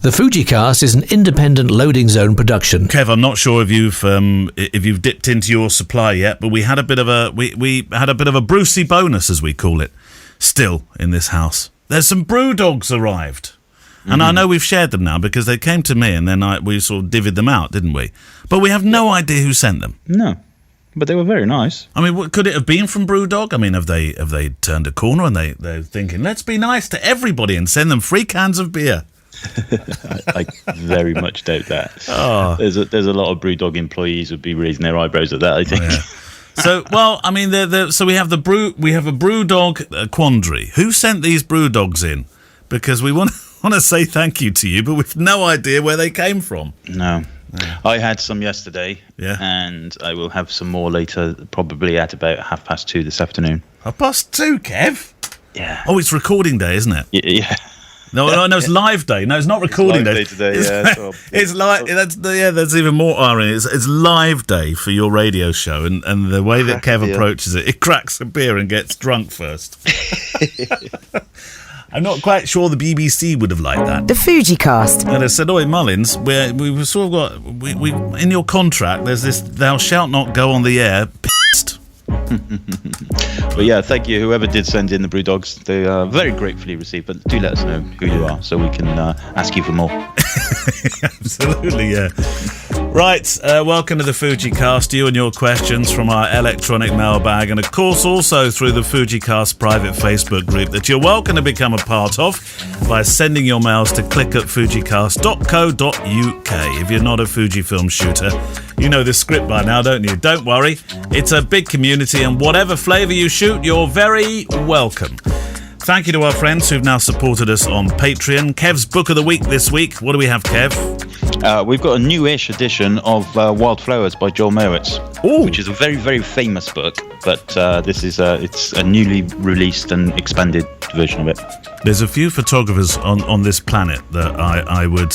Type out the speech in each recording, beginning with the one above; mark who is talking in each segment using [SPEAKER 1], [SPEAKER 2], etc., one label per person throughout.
[SPEAKER 1] The FujiCast is an independent loading zone production.
[SPEAKER 2] Kev, I'm not sure if you've dipped into your supply yet, but we had a bit of a Brucey bonus, as we call it, still in this house. There's some brew dogs arrived. And I know we've shared them now because they came to me and then we sort of divvied them out, didn't we? But we have no idea who sent them.
[SPEAKER 3] No, but they were very nice.
[SPEAKER 2] I mean, could it have been from Brewdog? I mean, have they turned a corner and they're thinking, let's be nice to everybody and send them free cans of beer?
[SPEAKER 3] I very much doubt that. Oh. There's a lot of Brewdog employees would be raising their eyebrows at that, I think.
[SPEAKER 2] Oh, yeah. So, well, I mean, so we have a Brewdog quandary. Who sent these Brewdogs in? Because we want to say thank you to you, but we've no idea where they came from.
[SPEAKER 3] No. I had some yesterday, and I will have some more later, probably at about 2:30 this afternoon.
[SPEAKER 2] 2:30, Kev?
[SPEAKER 3] Yeah.
[SPEAKER 2] Oh, it's recording day, isn't it?
[SPEAKER 3] Yeah.
[SPEAKER 2] No, it's live day. No, it's not recording day
[SPEAKER 3] today.
[SPEAKER 2] It's live. That's even more irony. It's live day for your radio show, and the way that Kev approaches it cracks a beer and gets drunk first. I'm not quite sure the BBC would have liked that.
[SPEAKER 4] The FujiCast.
[SPEAKER 2] And I said, "Oi, Mullins, we've sort of got we in your contract. There's this: thou shalt not go on the air pissed."
[SPEAKER 3] But yeah, thank you, whoever did send in the Brewdogs. They are very gratefully received. But do let us know who you are, so we can ask you for more.
[SPEAKER 2] Absolutely, yeah. Right, welcome to the FujiCast. You and your questions from our electronic mailbag, and of course also through the FujiCast private Facebook group that you're welcome to become a part of by sending your mails to click@fujicast.co.uk. If you're not a Fujifilm shooter, you know the script by now, don't you? Don't worry, it's a big community, and whatever flavour you shoot, you're very welcome. Thank you to our friends who've now supported us on Patreon. Kev's Book of the Week this week. What do we have, Kev?
[SPEAKER 3] We've got a newish edition of Wildflowers by Joel Mowatz, which is a very, very famous book, but this is it's a newly released and expanded version of it.
[SPEAKER 2] There's a few photographers on this planet that I would,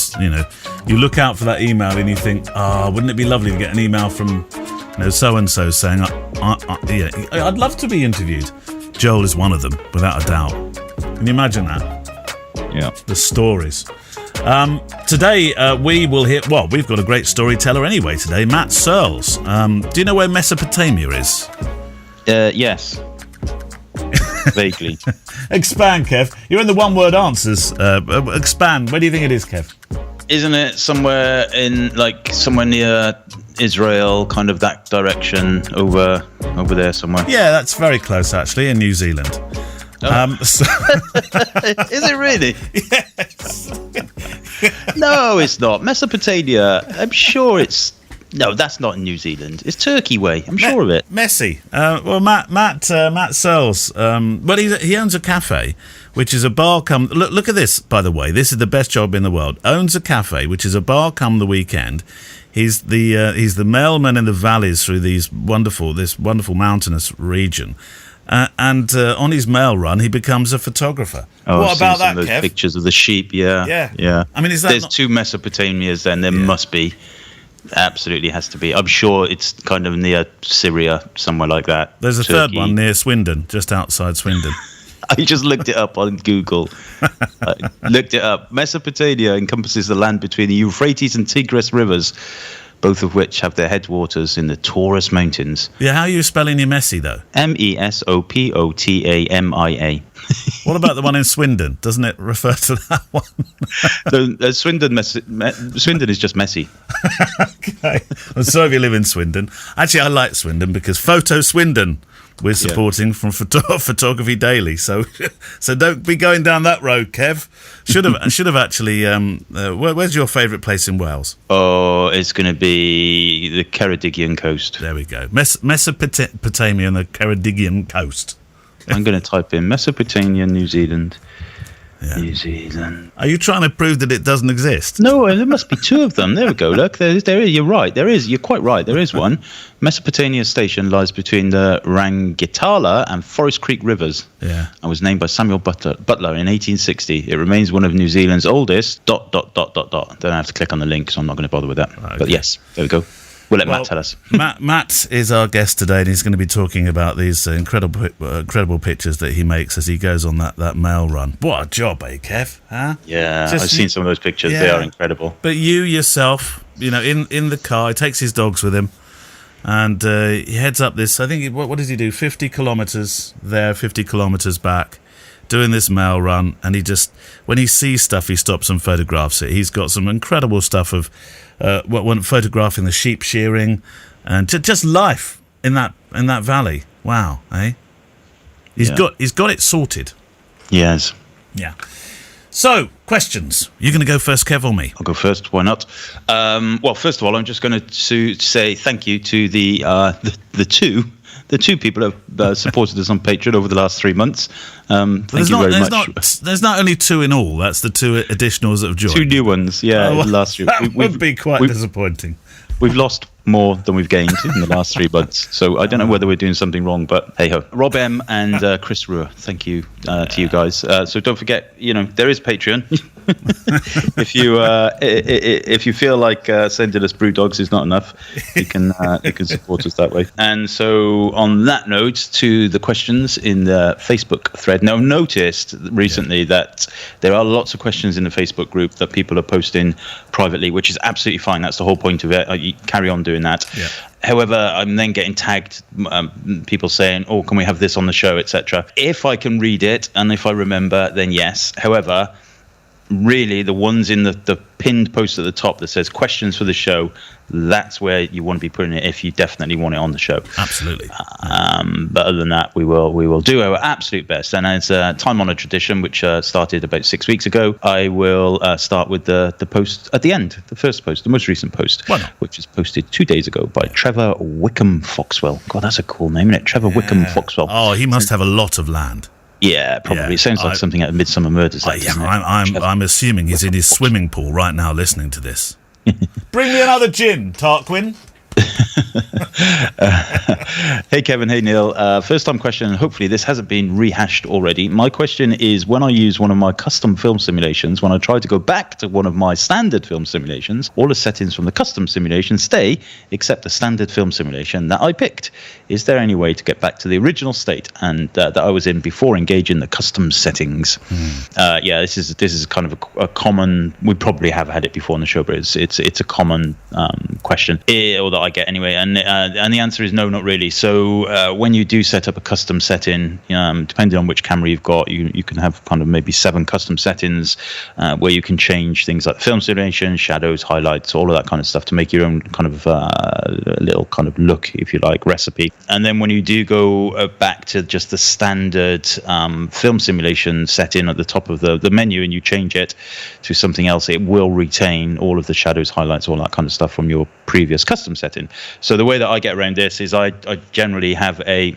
[SPEAKER 2] you look out for that email and you think, wouldn't it be lovely to get an email from, so-and-so saying, I'd love to be interviewed. Joel is one of them, without a doubt. Can you imagine that?
[SPEAKER 3] Yeah.
[SPEAKER 2] The stories. Today, we will hear... Well, we've got a great storyteller anyway today, Matt Searles. Do you know where Mesopotamia is?
[SPEAKER 3] Yes. Vaguely.
[SPEAKER 2] Expand, Kev. You're in the one-word answers. Expand. Where do you think it is, Kev?
[SPEAKER 3] Isn't it somewhere near Israel, kind of that direction, over there somewhere?
[SPEAKER 2] Yeah, that's very close, actually, in New Zealand.
[SPEAKER 3] Oh. Is it really?
[SPEAKER 2] Yes.
[SPEAKER 3] No, it's not. Mesopotamia, I'm sure it's... No, that's not in New Zealand. It's Turkey way. I'm sure of it.
[SPEAKER 2] Messy. Well, Matt Searles. Well, he owns a cafe, which is a bar come. Look at this, by the way. This is the best job in the world. Owns a cafe, which is a bar come the weekend. He's the mailman in the valleys through this wonderful mountainous region. And on his mail run, he becomes a photographer.
[SPEAKER 3] Oh,
[SPEAKER 2] what about that,
[SPEAKER 3] those
[SPEAKER 2] Kev?
[SPEAKER 3] Pictures of the sheep, yeah.
[SPEAKER 2] I mean,
[SPEAKER 3] there's two Mesopotamias then. There must be. Absolutely has to be. I'm sure it's kind of near Syria, somewhere like that.
[SPEAKER 2] There's a third one near Swindon, just outside Swindon.
[SPEAKER 3] I just looked it up on Google. Looked it up. Mesopotamia encompasses the land between the Euphrates and Tigris rivers, both of which have their headwaters in the Taurus Mountains.
[SPEAKER 2] Yeah, how are you spelling your Messi, though?
[SPEAKER 3] Mesopotamia.
[SPEAKER 2] What about the one in Swindon? Doesn't it refer to that one?
[SPEAKER 3] Swindon is just messy.
[SPEAKER 2] Okay. I'm sorry if you live in Swindon. Actually, I like Swindon because Photo Swindon we're supporting from Photography Daily. So don't be going down that road, Kev. Should have actually. Where's your favourite place in Wales?
[SPEAKER 3] Oh, it's going to be the Ceredigion coast.
[SPEAKER 2] There we go. Mesopotamia and the Ceredigion coast.
[SPEAKER 3] I'm going to type in Mesopotamia, New Zealand.
[SPEAKER 2] Yeah.
[SPEAKER 3] New Zealand.
[SPEAKER 2] Are you trying to prove that it doesn't exist?
[SPEAKER 3] No, there must be two of them. There we go. Look, there is. You're right. There is. You're quite right. There is one. Mesopotamia Station lies between the Rangitala and Forest Creek rivers.
[SPEAKER 2] Yeah.
[SPEAKER 3] And was named by Samuel Butler in 1860. It remains one of New Zealand's oldest. Don't have to click on the link, so I'm not going to bother with that.
[SPEAKER 2] Okay.
[SPEAKER 3] But yes, there we go. We'll let Matt tell us.
[SPEAKER 2] Matt is our guest today, and he's going to be talking about these incredible pictures that he makes as he goes on that mail run. What a job, Kev? Huh?
[SPEAKER 3] Yeah, I've seen some of those pictures. Yeah. They are incredible.
[SPEAKER 2] But you yourself, in the car, he takes his dogs with him, and he heads up this. I think what does he do? 50 kilometers there, 50 kilometers back, doing this mail run. And he just, when he sees stuff, he stops and photographs it. He's got some incredible stuff of photographing the sheep shearing and just life in that valley. Wow, eh? He's got it sorted.
[SPEAKER 3] Yes.
[SPEAKER 2] Yeah. So, questions. You're going to go first, Kev, or me?
[SPEAKER 3] I'll go first. Why not? Well, first of all, I'm just going to say thank you to the two people who have supported us on Patreon over the last 3 months. Thank you very much.
[SPEAKER 2] There's not only 2 in all. That's the 2 additionals that have joined.
[SPEAKER 3] 2 new ones, yeah. Last year.
[SPEAKER 2] That would be quite disappointing.
[SPEAKER 3] We've lost more than we've gained in the last 3 months. So I don't know whether we're doing something wrong, but hey-ho. Rob M. and Chris Ruhr, thank you to you guys. So don't forget, there is Patreon. If you feel like sending us brew dogs is not enough, you can support us that way. And so on that note, to the questions in the Facebook thread. Now, I've noticed recently that there are lots of questions in the Facebook group that people are posting privately, which is absolutely fine. That's the whole point of it. You carry on doing that. Yeah. However, I'm then getting tagged, people saying, "Oh, can we have this on the show," etc. If I can read it and if I remember, then yes. However, really, the ones in the pinned post at the top that says questions for the show, that's where you want to be putting it if you definitely want it on the show.
[SPEAKER 2] Absolutely.
[SPEAKER 3] But other than that, we will do our absolute best. And as a time-honored tradition, which started about 6 weeks ago, I will start with the post at the end, the first post, the most recent post, which was posted 2 days ago by Trevor Wickham Foxwell. God, that's a cool name, isn't it? Trevor Wickham Foxwell.
[SPEAKER 2] Oh, he must have a lot of land.
[SPEAKER 3] Yeah, probably. Yeah, it sounds like something out of Midsummer Murders.
[SPEAKER 2] I'm assuming he's in his swimming pool right now listening to this. Bring me another gin, Tarquin.
[SPEAKER 3] Hey Kevin, hey Neil. First time question, and hopefully this hasn't been rehashed already. My question is, when I use one of my custom film simulations, when I try to go back to one of my standard film simulations, all the settings from the custom simulation stay except the standard film simulation that I picked. Is there any way to get back to the original state and that I was in before engaging the custom settings? Yeah, this is kind of a common. We probably have had it before on the show, but it's a common question, or that I get anyway, and the answer is no, not really. So when you do set up a custom setting, depending on which camera you've got, you can have kind of maybe 7 custom settings where you can change things like film simulation, shadows, highlights, all of that kind of stuff to make your own kind of little kind of look, if you like, recipe. And then when you do go back to just the standard film simulation setting at the top of the menu and you change it to something else, it will retain all of the shadows, highlights, all that kind of stuff from your previous custom setting. So the way that I get around this is I generally have a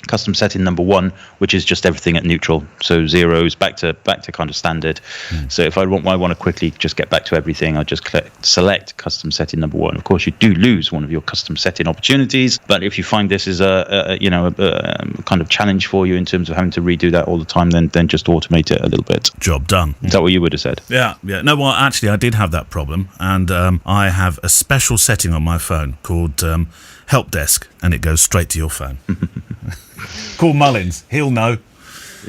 [SPEAKER 3] custom setting number 1, which is just everything at neutral, so zeros back to kind of standard. So if I want to quickly just get back to everything, I just select custom setting number 1. Of course, you do lose one of your custom setting opportunities, but if you find this is a kind of challenge for you in terms of having to redo that all the time, then just automate it a little bit.
[SPEAKER 2] Job done.
[SPEAKER 3] Is that what you would have said?
[SPEAKER 2] Yeah. No, well, actually, I did have that problem, and I have a special setting on my phone called Help Desk, and it goes straight to your phone. Call Mullins, he'll know.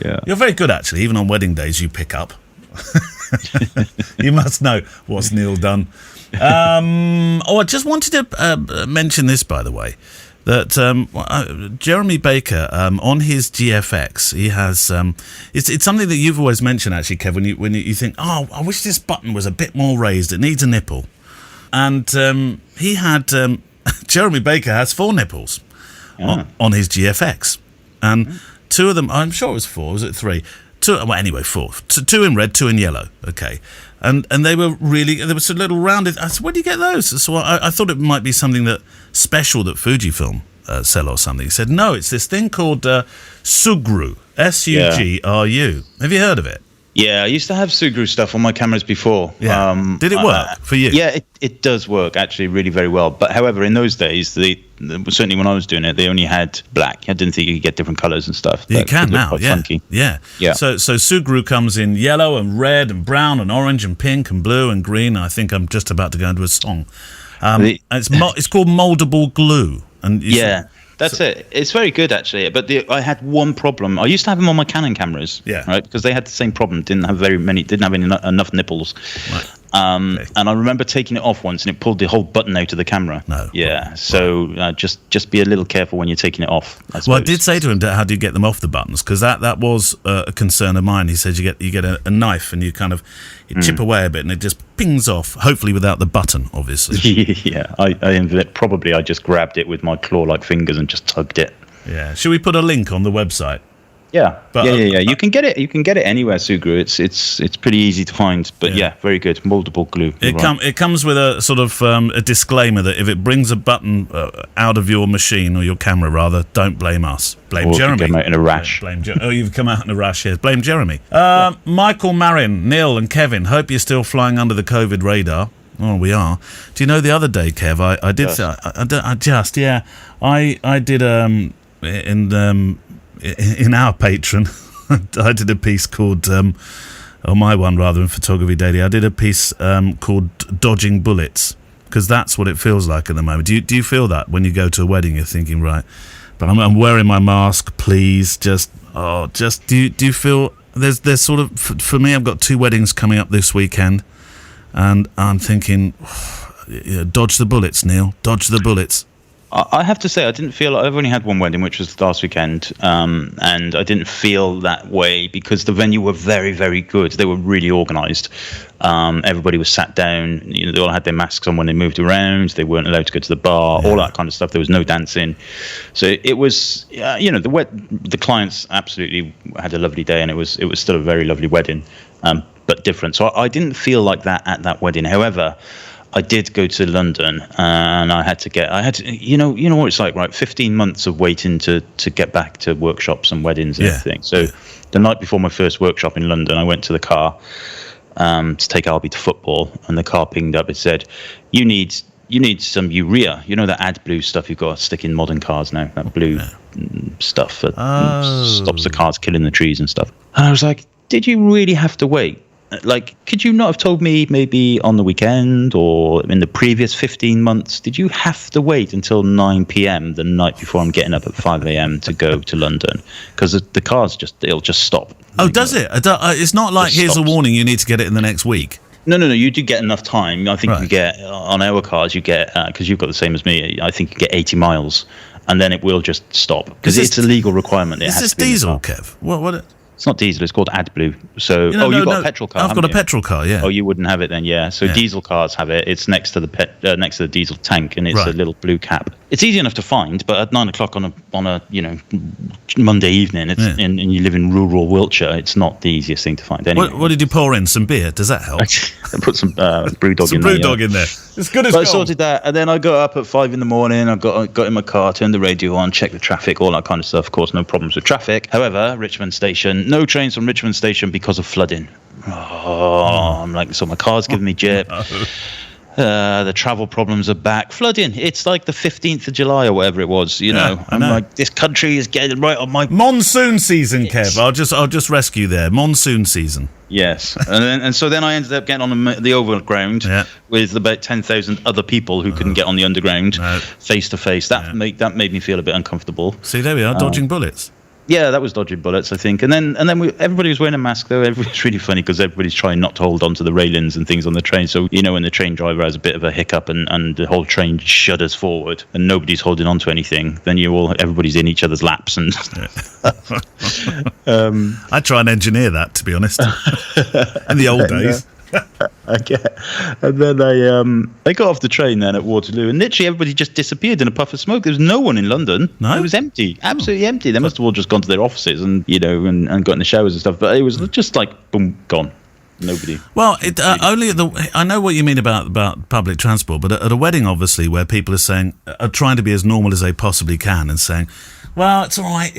[SPEAKER 2] Yeah, you're very good actually. Even on wedding days, you pick up. You must know what's Neil done. I just wanted to mention this, by the way, that Jeremy Baker on his GFX, he has it's something that you've always mentioned actually, Kev. When you think, oh, I wish this button was a bit more raised. It needs a nipple, and he had Jeremy Baker has 4 nipples. On his GFX, and 2 of them, I'm sure it was 4, was it 3? 2, well, anyway, 4. 2 in red, 2 in yellow, okay. And they were they were so little rounded. I said, where do you get those? So I thought it might be something that special that Fujifilm sell or something. He said, no, it's this thing called Sugru, Sugru. Have you heard of it?
[SPEAKER 3] Yeah, I used to have Sugru stuff on my cameras before.
[SPEAKER 2] Yeah. Did it work for you?
[SPEAKER 3] Yeah, it does work actually really very well. But however, in those days, certainly when I was doing it, they only had black. I didn't think you could get different colours and stuff.
[SPEAKER 2] You can now, yeah.
[SPEAKER 3] Funky.
[SPEAKER 2] Yeah. So Sugru comes in yellow and red and brown and orange and pink and blue and green. I think I'm just about to go into a song. It's called moldable glue. And
[SPEAKER 3] that's it. It's very good, actually. But I had one problem. I used to have them on my Canon cameras, right? Because they had the same problem. Didn't have enough nipples. Right. And I remember taking it off once, and it pulled the whole button out of the camera.
[SPEAKER 2] No.
[SPEAKER 3] Yeah. So just be a little careful when you're taking it off.
[SPEAKER 2] Well, I did say to him, how do you get them off the buttons? Because that was a concern of mine. He said you get a knife and you kind of chip away a bit, and it just pings off. Hopefully without the button, obviously.
[SPEAKER 3] Yeah. I just grabbed it with my claw-like fingers and just tugged it.
[SPEAKER 2] Yeah. Should we put a link on the website?
[SPEAKER 3] Yeah, You can get it. You can get it anywhere, Sugru. It's pretty easy to find. But very good. Moldable glue.
[SPEAKER 2] It comes with a sort of a disclaimer that if it brings a button out of your machine or your camera, rather, don't blame us. Blame Jeremy.
[SPEAKER 3] Come out in a rash.
[SPEAKER 2] You've come out in a rash here. Blame Jeremy. Michael, Marin, Neil, and Kevin. Hope you're still flying under the COVID radar. Oh, we are. Do you know the other day, Kev? I did in our Patreon, I did a piece called, or my one rather, in Photography Daily. I did a piece called "Dodging Bullets," because that's what it feels like at the moment. Do you feel that when you go to a wedding, you're thinking, right, but I'm wearing my mask, please, do you feel there's sort of, for me, I've got 2 weddings coming up this weekend, and I'm thinking, dodge the bullets, Neil, dodge the bullets.
[SPEAKER 3] I have to say, I didn't feel. I've only had one wedding, which was last weekend, and I didn't feel that way because the venue were very, very good. They were really organised. Everybody was sat down. They all had their masks on when they moved around. They weren't allowed to go to the bar. All that kind of stuff. There was no dancing. So it was, the clients absolutely had a lovely day, and it was still a very lovely wedding, but different. So I didn't feel like that at that wedding. However, I did go to London, and I had to, you know what it's like, right? 15 months of waiting to get back to workshops and weddings and everything. So the night before my first workshop in London, I went to the car to take Albie to football, and the car pinged up. It said, you need some urea. You know that AdBlue stuff you've got to stick in modern cars now, that blue stuff that stops the cars killing the trees and stuff. And I was like, did you really have to wait? Like, could you not have told me maybe on the weekend or in the previous 15 months? Did you have to wait until 9 p.m. the night before I'm getting up at 5 a.m. to go to London? Because the cars it'll just stop.
[SPEAKER 2] Oh, does it? It's not like, here's a warning, you need to get it in the next week.
[SPEAKER 3] No, you do get enough time. I think you get, on our cars, you get, because you've got the same as me, I think you get 80 miles, and then it will just stop. Because it's a legal requirement.
[SPEAKER 2] Is this diesel, Kev? What?
[SPEAKER 3] It's not diesel, it's called AdBlue. So, you've got a petrol car.
[SPEAKER 2] I've got a petrol car, yeah.
[SPEAKER 3] Oh, you wouldn't have it then, yeah. So diesel cars have it. It's next to the diesel tank, and it's a little blue cap. It's easy enough to find, but at 9 o'clock on a Monday evening, and you live in rural Wiltshire, it's not the easiest thing to find anyway.
[SPEAKER 2] What did you pour in? Some beer? Does that help?
[SPEAKER 3] I put some Brewdog in there.
[SPEAKER 2] Some Brewdog in there. It's good as gold.
[SPEAKER 3] I sorted that, and then I got up at 5 in the morning. I got in my car, turned the radio on, checked the traffic, all that kind of stuff. Of course, no problems with traffic. However, Richmond Station, no trains from Richmond Station because of flooding. I'm like, so my car's giving me jip. The travel problems are back. Flooding. It's like the 15th of July or whatever it was. I'm like, this country is getting right on my
[SPEAKER 2] monsoon season, Kev. I'll just rescue there. Monsoon season.
[SPEAKER 3] Yes, and so then I ended up getting on the overground with about 10,000 other people who couldn't get on the underground face to face. That made me feel a bit uncomfortable.
[SPEAKER 2] See, there we are, dodging bullets.
[SPEAKER 3] Yeah, that was dodging bullets, I think. And then everybody was wearing a mask, though. It's really funny because everybody's trying not to hold on to the railings and things on the train. So, when the train driver has a bit of a hiccup and the whole train shudders forward and nobody's holding on to anything, then everybody's in each other's laps. And
[SPEAKER 2] I try and engineer that, to be honest, in the old days.
[SPEAKER 3] And then I got off the train then at Waterloo, and literally everybody just disappeared in a puff of smoke. There was no one in London.
[SPEAKER 2] No?
[SPEAKER 3] It was empty, absolutely empty. They must have all just gone to their offices and and got in the showers and stuff. But it was just like boom, gone. Nobody.
[SPEAKER 2] Well, only I know what you mean about public transport, but at a wedding, obviously, where people are trying to be as normal as they possibly can, and saying, "Well, it's all right,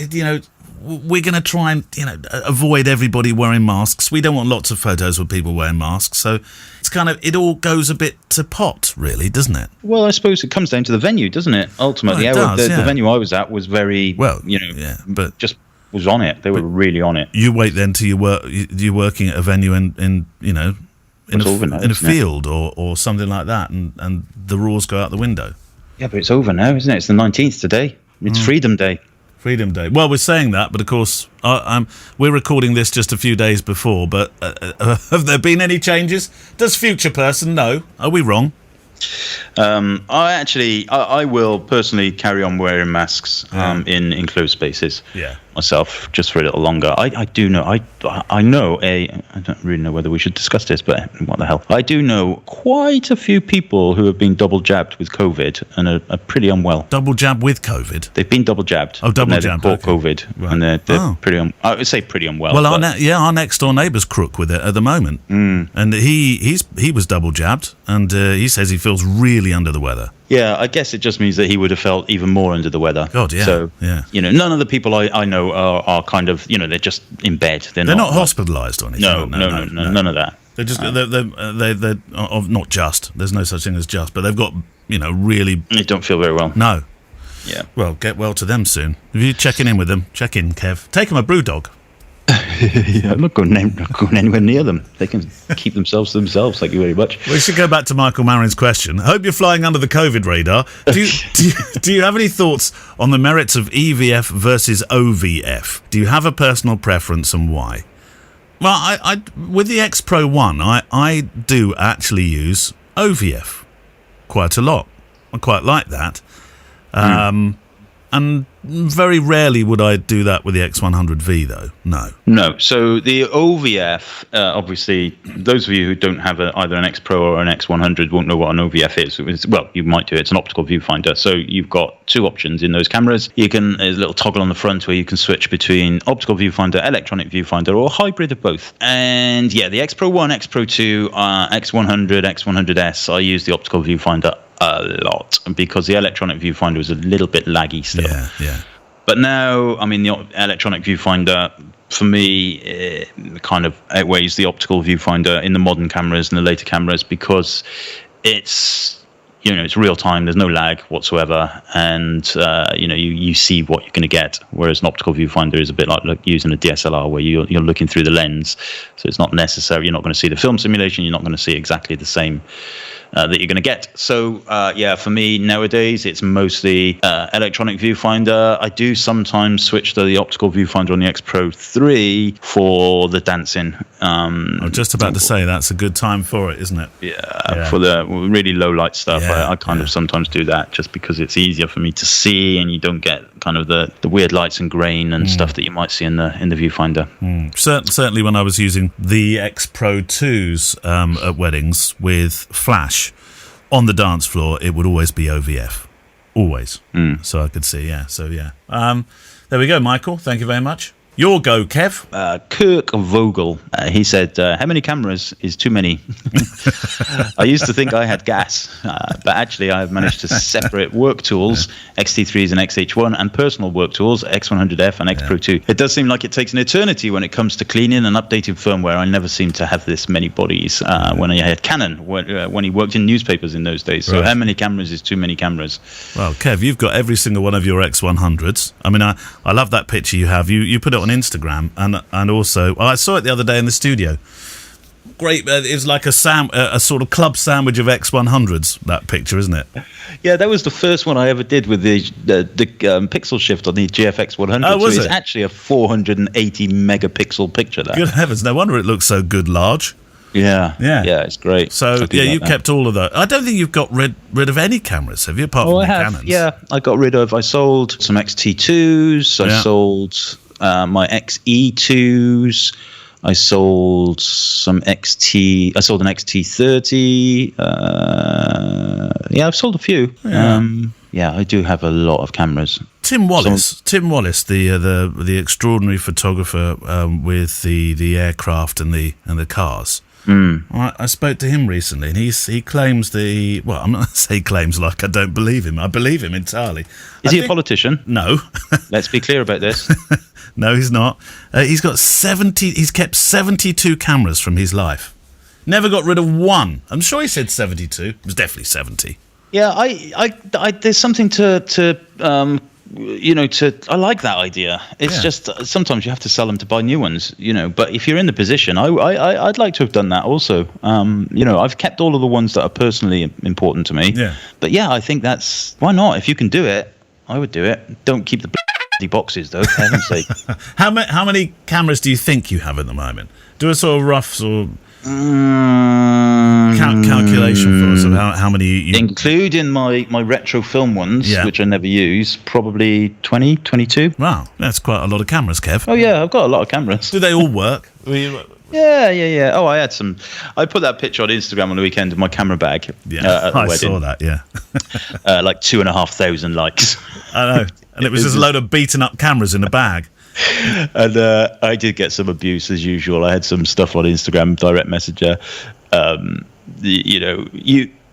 [SPEAKER 2] we're going to try and avoid everybody wearing masks. We don't want lots of photos with people wearing masks." So it's it all goes a bit to pot, really, doesn't it?
[SPEAKER 3] Well, I suppose it comes down to the venue, doesn't it? Ultimately, the venue I was at was very
[SPEAKER 2] but
[SPEAKER 3] just was on it. They were really on it.
[SPEAKER 2] You wait then till you're working at a venue in in a field or something like that, and the rules go out the window.
[SPEAKER 3] Yeah, but it's over now, isn't it? It's the 19th today. It's Freedom Day.
[SPEAKER 2] Freedom Day. Well, we're saying that, but of course, we're recording this just a few days before. But have there been any changes? Does Future Person know? Are we wrong?
[SPEAKER 3] I will personally carry on wearing masks in enclosed spaces.
[SPEAKER 2] Yeah.
[SPEAKER 3] Myself, just for a little longer. I do know. I know. I don't really know whether we should discuss this, but what the hell? I do know quite a few people who have been double jabbed with COVID and are pretty unwell.
[SPEAKER 2] Double jab with COVID?
[SPEAKER 3] They've been double jabbed.
[SPEAKER 2] Oh, double jabbed.
[SPEAKER 3] They've caught COVID, right. And they're pretty. I would say pretty unwell.
[SPEAKER 2] Well, our next door neighbour's crook with it at the moment, and he was double jabbed, and he says he feels really under the weather.
[SPEAKER 3] Yeah, I guess it just means that he would have felt even more under the weather.
[SPEAKER 2] God, yeah.
[SPEAKER 3] So,
[SPEAKER 2] yeah.
[SPEAKER 3] None of the people I know are kind of, they're just in bed. They're not
[SPEAKER 2] hospitalised or anything.
[SPEAKER 3] No, none of that.
[SPEAKER 2] They're just they're not just. There's no such thing as just, but they've got really.
[SPEAKER 3] They don't feel very well.
[SPEAKER 2] No.
[SPEAKER 3] Yeah.
[SPEAKER 2] Well, get well to them soon. If you checking in with them, check in, Kev. Take them a brew dog.
[SPEAKER 3] Yeah, I'm not going anywhere near them. They can keep themselves to themselves. Thank you very much.
[SPEAKER 2] We should go back to Michael Marin's question. I hope you're flying under the COVID radar. Do you have any thoughts on the merits of EVF versus OVF? Do you have a personal preference and why? Well, I with the X Pro 1, I do actually use OVF quite a lot. I quite like that. And very rarely would I do that with the X100V, though. No.
[SPEAKER 3] So the OVF, obviously, those of you who don't have either an X Pro or an X100 won't know what an OVF is. Well, you might do. It's an optical viewfinder. So you've got two options in those cameras. There's a little toggle on the front where you can switch between optical viewfinder, electronic viewfinder, or a hybrid of both. And yeah, the X Pro 1, X Pro 2, X100, X100S, I use the optical viewfinder a lot because the electronic viewfinder was a little bit laggy still.
[SPEAKER 2] Yeah.
[SPEAKER 3] But now, the electronic viewfinder, for me, kind of outweighs the optical viewfinder in the modern cameras and the later cameras because it's real time. There's no lag whatsoever, and you see what you're going to get. Whereas an optical viewfinder is a bit like using a DSLR, where you're looking through the lens, so it's not necessary. You're not going to see the film simulation. You're not going to see exactly the same that you're going to get. So, for me, nowadays, it's mostly electronic viewfinder. I do sometimes switch to the optical viewfinder on the X Pro 3 for the dancing.
[SPEAKER 2] I was just about to say, that's a good time for it, isn't it?
[SPEAKER 3] Yeah. For the really low light stuff, I kind of sometimes do that just because it's easier for me to see and you don't get kind of the weird lights and grain and stuff that you might see in the viewfinder.
[SPEAKER 2] Certainly when I was using the X Pro 2s at weddings with flash, on the dance floor, it would always be OVF. Always. So I could see, there we go, Michael. Thank you very much. Your go, Kev.
[SPEAKER 3] Kirk Vogel. He said, how many cameras is too many? I used to think I had gas, but actually I've managed to separate work tools, XT3s and XH1, and personal work tools, X100F and X Pro 2. It does seem like it takes an eternity when it comes to cleaning and updating firmware. I never seem to have this many bodies when I had Canon, when he worked in newspapers in those days. So how many cameras is too many cameras?
[SPEAKER 2] Well, Kev, you've got every single one of your X100s. I love that picture you have. You put it on Instagram, and also I saw it the other day in the studio. Great, it was like a sort of club sandwich of X100s. That picture, isn't it?
[SPEAKER 3] Yeah, that was the first one I ever did with the pixel shift on the GFX 100.
[SPEAKER 2] Oh, was it?
[SPEAKER 3] It's actually a 480 megapixel picture. That.
[SPEAKER 2] Good heavens! No wonder it looks so good, large.
[SPEAKER 3] Yeah, it's great.
[SPEAKER 2] So you kept all of those. I don't think you've got rid of any cameras, have you? Apart from the Canons.
[SPEAKER 3] Yeah, I sold some XT2s. I sold my XE2s. I sold some XT. I sold an XT30. I've sold a few. I do have a lot of cameras.
[SPEAKER 2] Tim Wallace, the extraordinary photographer with the aircraft and the cars. I spoke to him recently, and he claims I'm not going to say claims like I don't believe him. I believe him entirely.
[SPEAKER 3] Is he a politician?
[SPEAKER 2] No.
[SPEAKER 3] Let's be clear about this.
[SPEAKER 2] No, he's not. He's got 70. He's kept 72 cameras from his life. Never got rid of one. I'm sure he said 72. It was definitely 70.
[SPEAKER 3] Yeah, I there's something to I like that idea. It's just sometimes you have to sell them to buy new ones, but if you're in the position, I'd like to have done that also. I've kept all of the ones that are personally important to me.
[SPEAKER 2] Yeah.
[SPEAKER 3] But yeah, I think why not? If you can do it, I would do it. Don't keep the boxes though, for heaven's sake.
[SPEAKER 2] How many cameras do you think you have at the moment? Do a sort of rough sort of calculation for us of how many you...
[SPEAKER 3] Including my retro film ones, which I never use, probably 20, 22.
[SPEAKER 2] Wow, that's quite a lot of cameras, Kev.
[SPEAKER 3] Oh yeah, I've got a lot of cameras.
[SPEAKER 2] Do they all work?
[SPEAKER 3] Yeah. Oh, I put that picture on Instagram on the weekend of my camera bag.
[SPEAKER 2] Yeah,
[SPEAKER 3] at the
[SPEAKER 2] I
[SPEAKER 3] wedding.
[SPEAKER 2] saw that, yeah.
[SPEAKER 3] Like 2,500 likes.
[SPEAKER 2] I know. And it was just a load of beaten up cameras in a bag.
[SPEAKER 3] And I did get some abuse as usual. I had some stuff on Instagram, direct messenger.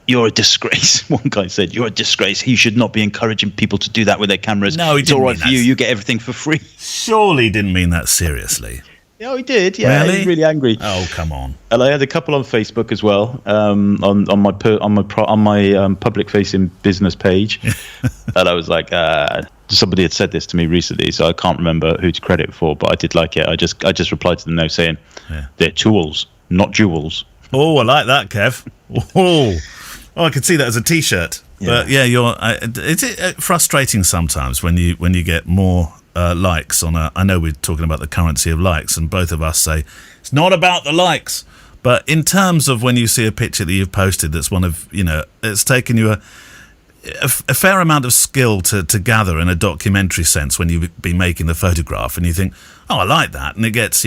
[SPEAKER 3] You're a disgrace. One guy said, "You're a disgrace. You should not be encouraging people to do that with their cameras.
[SPEAKER 2] No, he
[SPEAKER 3] it's
[SPEAKER 2] didn't
[SPEAKER 3] all right
[SPEAKER 2] mean
[SPEAKER 3] for you. You get everything for free."
[SPEAKER 2] Surely he didn't mean that seriously.
[SPEAKER 3] Yeah, he did. Yeah,
[SPEAKER 2] really?
[SPEAKER 3] He was really angry.
[SPEAKER 2] Oh, come on.
[SPEAKER 3] And I had a couple on Facebook as well, on my public facing business page. And I was like, somebody had said this to me recently, so I can't remember who to credit for, but I did like it. I just replied to them now saying, they're tools, not jewels.
[SPEAKER 2] Oh, I like that, Kev. Oh, I could see that as a T-shirt. Yeah. But yeah, is it frustrating sometimes when you get more likes on I know we're talking about the currency of likes, and both of us say it's not about the likes, but in terms of when you see a picture that you've posted that's one of it's taken you a fair amount of skill to gather in a documentary sense when you've been making the photograph, and you think, oh, I like that, and it gets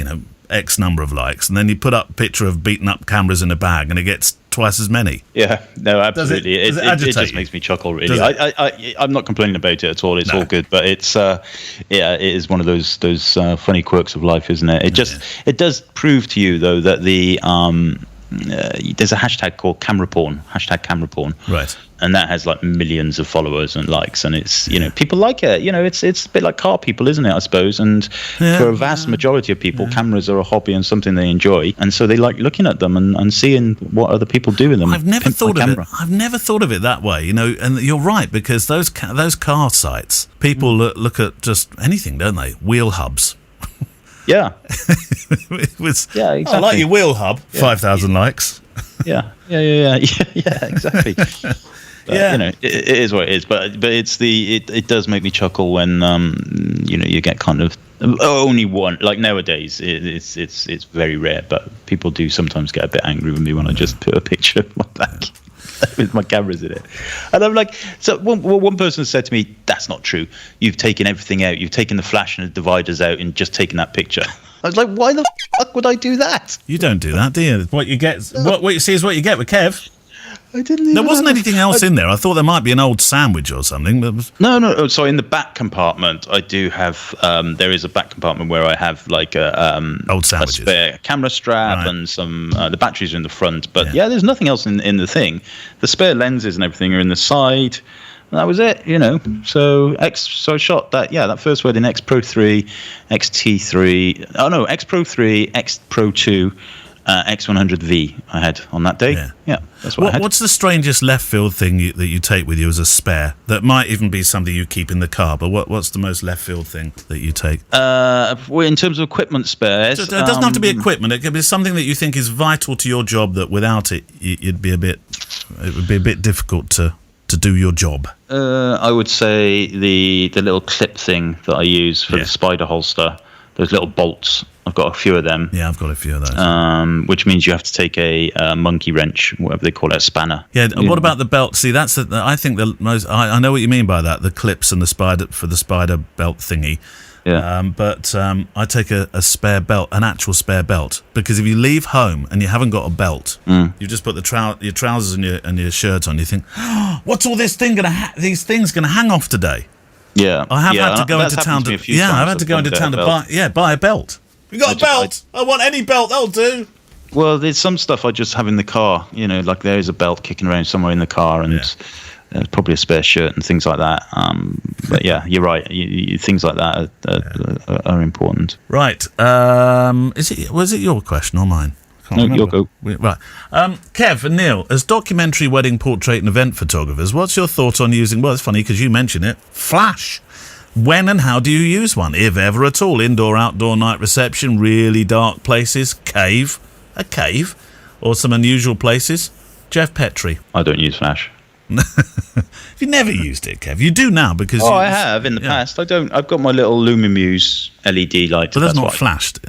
[SPEAKER 2] X number of likes, and then you put up a picture of beaten up cameras in a bag and it gets twice as many.
[SPEAKER 3] Yeah, no, absolutely.
[SPEAKER 2] Does it
[SPEAKER 3] it just makes me chuckle, really. I'm not complaining about it at all. It's all good, but it's it is one of those funny quirks of life, isn't it? It does prove to you though that there's a hashtag called camera porn,
[SPEAKER 2] Right.
[SPEAKER 3] And that has like millions of followers and likes, and it's people like it. It's a bit like car people, isn't it? I suppose. And for a vast majority of people, cameras are a hobby and something they enjoy, and so they like looking at them and seeing what other people do with them.
[SPEAKER 2] I've never thought of it that way. And you're right, because those car sites, people look at just anything, don't they? Wheel hubs.
[SPEAKER 3] Yeah.
[SPEAKER 2] Exactly.
[SPEAKER 3] I
[SPEAKER 2] like your wheel hub. 5,000 likes.
[SPEAKER 3] Yeah, exactly. But, it is what it is. But it does make me chuckle when you get kind of only one. Like nowadays, it's very rare, but people do sometimes get a bit angry with me when I just put a picture of my back with my cameras in it. And I'm like, so one person said to me, "That's not true. You've taken everything out. You've taken the flash and the dividers out and just taken that picture." I was like, why the fuck would I do that?
[SPEAKER 2] You don't do that, do you? What you get, what you see is what you get with Kev.
[SPEAKER 3] I didn't.
[SPEAKER 2] There wasn't anything else in there. I thought there might be an old sandwich or something. But
[SPEAKER 3] No. Oh, sorry. In the back compartment, I do have. There is a back compartment where I have like
[SPEAKER 2] old sandwiches,
[SPEAKER 3] a spare camera strap, and some. The batteries are in the front, but there's nothing else in the thing. The spare lenses and everything are in the side. That was it, So I shot that. Yeah, that first wedding, X Pro 3, XT3. Oh no, X Pro 3, X Pro 2, X100V. I had on that day. Yeah, that's what I had.
[SPEAKER 2] What's the strangest left field thing that you take with you as a spare? That might even be something you keep in the car. But what's the most left field thing that you take?
[SPEAKER 3] In terms of equipment spares,
[SPEAKER 2] it doesn't have to be equipment. It could be something that you think is vital to your job. That without it, it would be a bit difficult to do your job.
[SPEAKER 3] I would say the little clip thing that I use for the spider holster, those little bolts. I've got a few of them.
[SPEAKER 2] Yeah, I've got a few of those.
[SPEAKER 3] Which means you have to take a monkey wrench, whatever they call it, a spanner.
[SPEAKER 2] Yeah. What about the belt? See, that's I think the most. I know what you mean by that. The clips and the spider belt thingy.
[SPEAKER 3] Yeah.
[SPEAKER 2] But I take a spare belt, an actual spare belt, because if you leave home and you haven't got a belt, you just put your trousers and your shirt on. You think, what's all this thing these things gonna hang off today?
[SPEAKER 3] Yeah.
[SPEAKER 2] I have had to go into town to I've had to go into town to buy a belt. You got a belt? I want any belt. That'll do.
[SPEAKER 3] Well, there's some stuff I just have in the car. Like there is a belt kicking around somewhere in the car, and. There's probably a spare shirt and things like that. But yeah, you're right. Things like that are important.
[SPEAKER 2] Right. Was it your question or mine?
[SPEAKER 3] No, you'll go.
[SPEAKER 2] Right. Kev and Neil, as documentary, wedding, portrait and event photographers, what's your thought on using, well, it's funny because you mentioned it, flash. When and how do you use one, if ever at all? Indoor, outdoor, night reception, really dark places, a cave, or some unusual places? Jeff Petrie.
[SPEAKER 3] I don't use flash.
[SPEAKER 2] You never used it, Kev. You do now because...
[SPEAKER 3] I have in the past. I don't. I've got my little Lumimuse LED light.
[SPEAKER 2] But that's not flashed.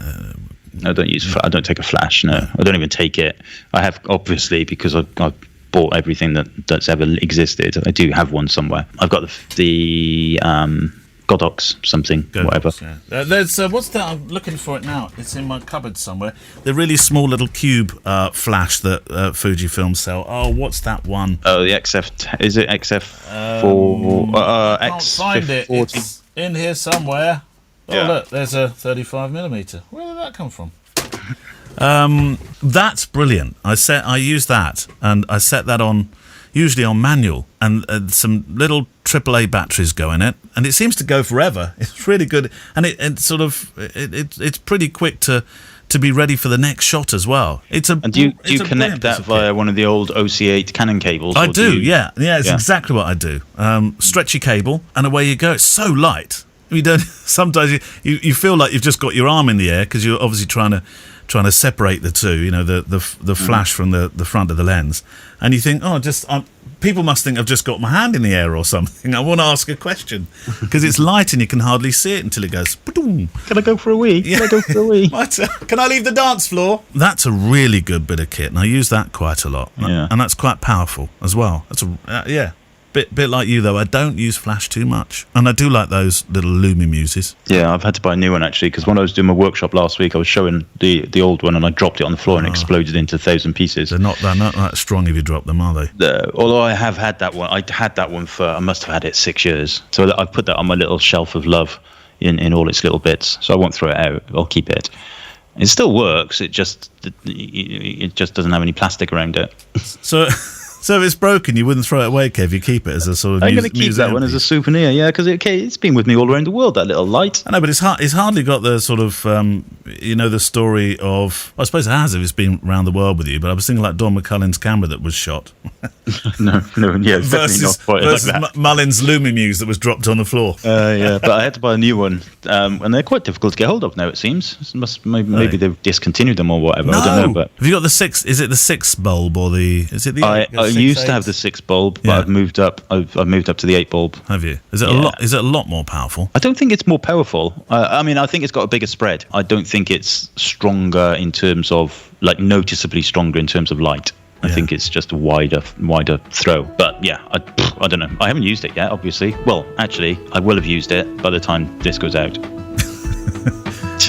[SPEAKER 3] I don't use. I don't take a flash. No, I don't even take it. I have, obviously, because I've bought everything that's ever existed. I do have one somewhere. I've got the Godox something, whatever.
[SPEAKER 2] Yeah. There's what's that? I'm looking for it now. It's in my cupboard somewhere. The really small little cube flash that Fujifilm sell. Oh, what's that one?
[SPEAKER 3] Oh, the XF. Is it XF4?
[SPEAKER 2] I can't find it. It's in here somewhere. Oh, look, there's a 35mm. Where did that come from? That's brilliant. I use that, and I set that on, usually on manual, and some little AAA batteries go in it, and it seems to go forever. It's really good, and it's pretty quick to be ready for the next shot as well. And
[SPEAKER 3] do you connect that via one of the old OC8 Canon cables?
[SPEAKER 2] I do. Yeah. It's exactly what I do. Stretchy cable, and away you go. It's so light. You don't. Sometimes you feel like you've just got your arm in the air because you're obviously trying to separate the two. You know, the flash from the front of the lens, and you think, people must think I've just got my hand in the air or something. I want to ask a question because it's light and you can hardly see it until it goes. Ba-doom.
[SPEAKER 3] Can I go for a wee?
[SPEAKER 2] Yeah.
[SPEAKER 3] Can I go for a wee?
[SPEAKER 2] Can I leave the dance floor? That's a really good bit of kit, and I use that quite a lot.
[SPEAKER 3] Yeah.
[SPEAKER 2] And that's quite powerful as well. That's Bit like you, though. I don't use flash too much. And I do like those little Lumimuses.
[SPEAKER 3] Yeah, I've had to buy a new one, actually, because when I was doing my workshop last week, I was showing the old one, and I dropped it on the floor and exploded into 1,000 pieces.
[SPEAKER 2] They're not that strong if you drop them, are they?
[SPEAKER 3] Although I have had that one. I had that one I must have had it 6 years. So I've put that on my little shelf of love in all its little bits. So I won't throw it out. I'll keep it. It still works. It just doesn't have any plastic around it.
[SPEAKER 2] So if it's broken, you wouldn't throw it away, Kev. You keep it as a sort of
[SPEAKER 3] I'm going to keep that one as a souvenir, because it's been with me all around the world, that little light.
[SPEAKER 2] I know, but it's hardly got the sort of, the story of... I suppose it has if it's been around the world with you, but I was thinking like Don McCullen's camera that was shot.
[SPEAKER 3] No, definitely not quite like that.
[SPEAKER 2] Mullen's Lumimuse that was dropped on the floor.
[SPEAKER 3] But I had to buy a new one, and they're quite difficult to get hold of now, it seems. Maybe they've discontinued them or whatever,
[SPEAKER 2] No.
[SPEAKER 3] I don't know. But
[SPEAKER 2] have you got the 6... Is it the 6 bulb or the... Is it the...
[SPEAKER 3] I used to have the 6 bulb, but I've moved up. I've moved up to the 8 bulb.
[SPEAKER 2] Have you? Is it a lot? Is it a lot more powerful?
[SPEAKER 3] I don't think it's more powerful. I think it's got a bigger spread. I don't think it's stronger in terms of noticeably stronger in terms of light. I think it's just a wider throw. But I don't know. I haven't used it yet, obviously. Well, actually, I will have used it by the time this goes out.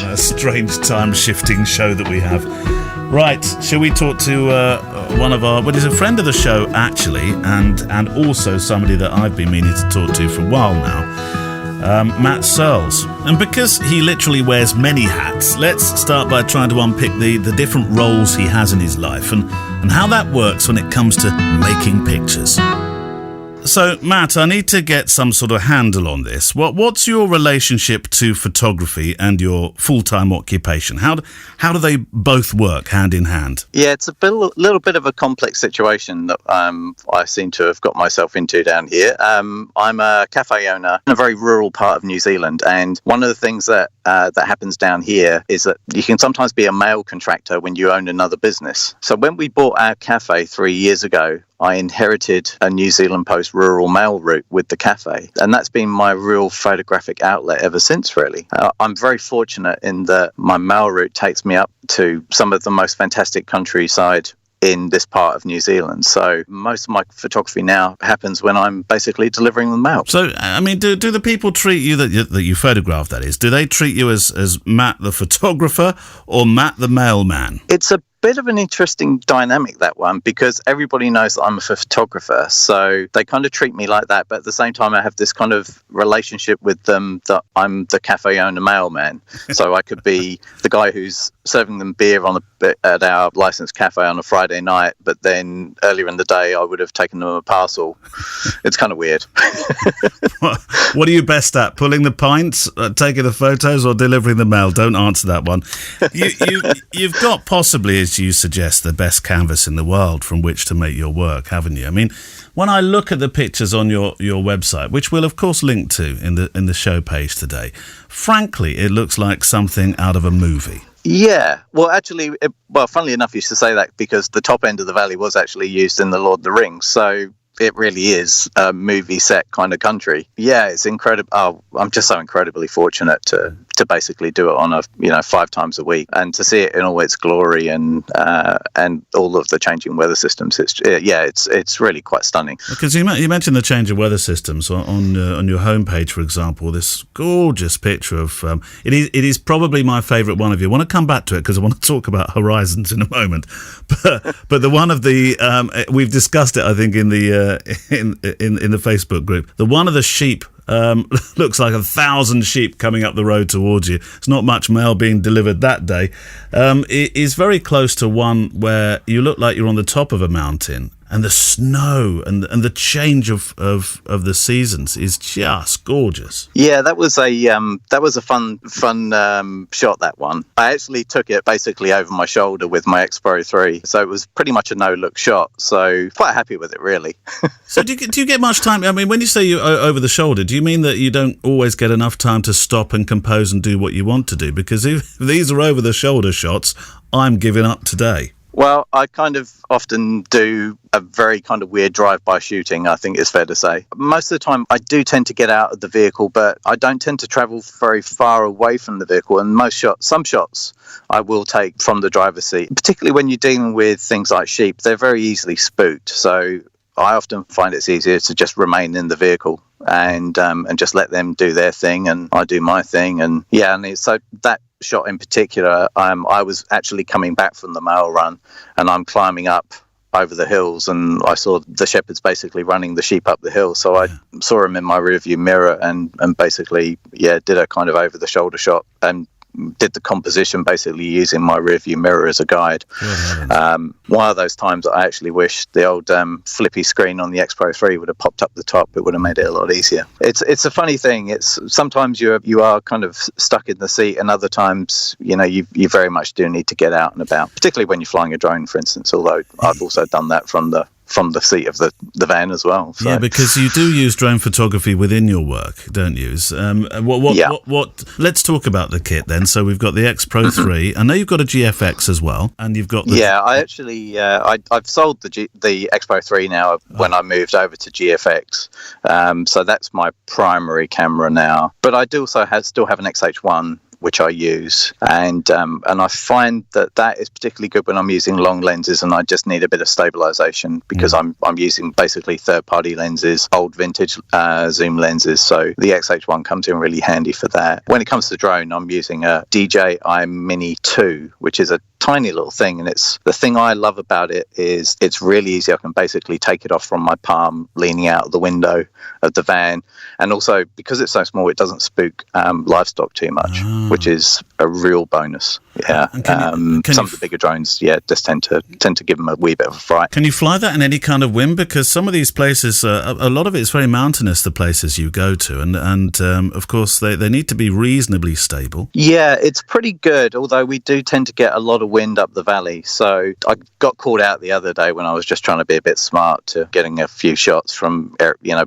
[SPEAKER 2] A strange time-shifting show that we have. Right, shall we talk to one of our... Well, he's a friend of the show, actually, and also somebody that I've been meaning to talk to for a while now, Matt Searles. And because he literally wears many hats, let's start by trying to unpick the different roles he has in his life and how that works when it comes to making pictures. So, Matt, I need to get some sort of handle on this. What's your relationship to photography and your full-time occupation? How do they both work hand in hand?
[SPEAKER 4] Yeah, it's a little bit of a complex situation that I seem to have got myself into down here. I'm a cafe owner in a very rural part of New Zealand, and one of the things that happens down here is that you can sometimes be a mail contractor when you own another business. So when we bought our cafe 3 years ago, I inherited a New Zealand Post rural mail route with the cafe, and that's been my real photographic outlet ever since, really. I'm very fortunate in that my mail route takes me up to some of the most fantastic countryside in this part of New Zealand. So most of my photography now happens when I'm basically delivering the mail. So,
[SPEAKER 2] I mean, do the people treat you that you photograph, that is, do they treat you as Matt the photographer or Matt the mailman?
[SPEAKER 4] It's a bit of an interesting dynamic, that one, because everybody knows that I'm a photographer, so they kind of treat me like that, but at the same time I have this kind of relationship with them that I'm the cafe owner mailman. So I could be the guy who's serving them beer at our licensed cafe on a Friday night, but then earlier in the day I would have taken them a parcel. It's kind of weird.
[SPEAKER 2] What are you best at, pulling the pints, taking the photos, or delivering the mail? Don't answer that one. You've got possibly, as as you suggest, the best canvas in the world from which to make your work, haven't you? I mean, when I look at the pictures on your website, which we'll of course link to in the show page today, frankly, it looks like something out of a movie.
[SPEAKER 4] Yeah, well, actually, funnily enough, you should say that because the top end of the valley was actually used in the Lord of the Rings, so it really is a movie set kind of country. Yeah, it's incredible. Oh, I'm just so incredibly fortunate to basically do it on 5 times a week, and to see it in all its glory and all of the changing weather systems. It's really quite stunning.
[SPEAKER 2] Because you mentioned the change of weather systems on your homepage, for example. This gorgeous picture of it is probably my favourite one of you. I want to come back to it because I want to talk about horizons in a moment. But the one of the we've discussed it, I think, in the in the Facebook group. The one of the sheep. Looks like 1,000 sheep coming up the road towards you. It's not much mail being delivered that day. It is very close to one where you look like you're on the top of a mountain, and the snow and the change of the seasons is just gorgeous.
[SPEAKER 4] Yeah, that was a fun shot, that one. I actually took it basically over my shoulder with my X Pro 3, so it was pretty much a no-look shot, so quite happy with it, really.
[SPEAKER 2] So do you get much time? I mean, when you say you over the shoulder, do you mean that you don't always get enough time to stop and compose and do what you want to do? Because if these are over-the-shoulder shots, I'm giving up today.
[SPEAKER 4] Well, I kind of often do a very kind of weird drive-by shooting, I think it's fair to say. Most of the time, I do tend to get out of the vehicle, but I don't tend to travel very far away from the vehicle. And some shots, I will take from the driver's seat. Particularly when you're dealing with things like sheep, they're very easily spooked. So I often find it's easier to just remain in the vehicle and just let them do their thing, and I do my thing. And so that shot in particular, I was actually coming back from the mail run, and I'm climbing up over the hills, and I saw the shepherds basically running the sheep up the hill. So I saw them in my rearview mirror and basically did a kind of over the shoulder shot and did the composition basically using my rearview mirror as a guide. One of those times I actually wish the old flippy screen on the X Pro 3 would have popped up the top. It would have made it a lot easier. It's a funny thing. It's sometimes you are kind of stuck in the seat, and other times you very much do need to get out and about, particularly when you're flying a drone, for instance, although I've also done that from the seat of the van as well. So.
[SPEAKER 2] Yeah, because you do use drone photography within your work, don't you? Let's talk about the kit then. So we've got the X Pro 3. I know you've got a GFX as well, and you've got
[SPEAKER 4] I actually I've sold the X Pro 3 now when I moved over to GFX. So that's my primary camera now. But I do also still have an XH1, which I use, and I find that is particularly good when I'm using long lenses and I just need a bit of stabilization, because I'm using basically third-party lenses, old vintage zoom lenses, so the XH1 comes in really handy for that. When it comes to drone, I'm using a DJI Mini 2, which is a tiny little thing, and the thing I love about it is it's really easy. I can basically take it off from my palm, leaning out of the window of the van, and also because it's so small, it doesn't spook livestock too much, which is a real bonus. Yeah, some of the bigger drones, just tend to give them a wee bit of a fright.
[SPEAKER 2] Can you fly that in any kind of wind? Because some of these places, a lot of it is very mountainous, the places you go to, and of course they need to be reasonably stable.
[SPEAKER 4] Yeah, it's pretty good, although we do tend to get a lot of wind up the valley. So I got caught out the other day when I was just trying to be a bit smart to getting a few shots from,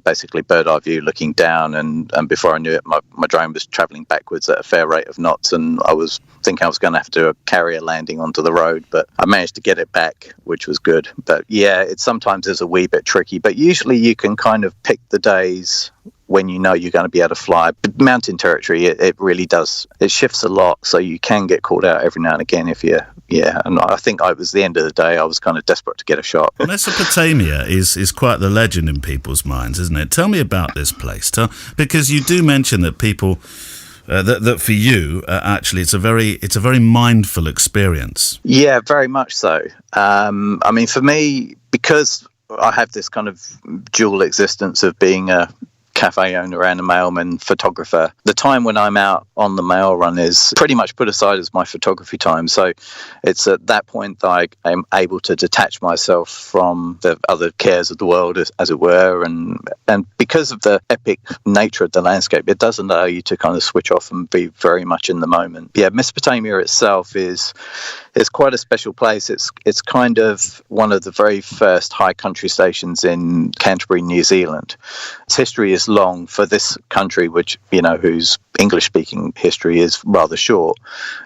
[SPEAKER 4] basically bird eye view looking down, and before I knew it, my drone was traveling backwards at a fair rate of knots, and I was thinking I was going to have to do a carrier landing onto the road, but I managed to get it back, which was good. But it sometimes is a wee bit tricky, but usually you can kind of pick the days when you know you're going to be able to fly. But mountain territory, it really does. It shifts a lot, so you can get caught out every now and again if you. Yeah, and I think I was the end of the day, I was kind of desperate to get a shot.
[SPEAKER 2] Mesopotamia is quite the legend in people's minds, isn't it? Tell me about this place, because you do mention that people. That for you, actually, it's a very mindful experience.
[SPEAKER 4] Yeah, very much so. I mean, for me, because I have this kind of dual existence of being a cafe owner and a mailman photographer. The time when I'm out on the mail run is pretty much put aside as my photography time. So it's at that point that I am able to detach myself from the other cares of the world, as it were. And because of the epic nature of the landscape, it does allow you to kind of switch off and be very much in the moment. Yeah, Mesopotamia itself is quite a special place. It's kind of one of the very first high country stations in Canterbury, New Zealand. Its history is long for this country, which, whose English-speaking history is rather short.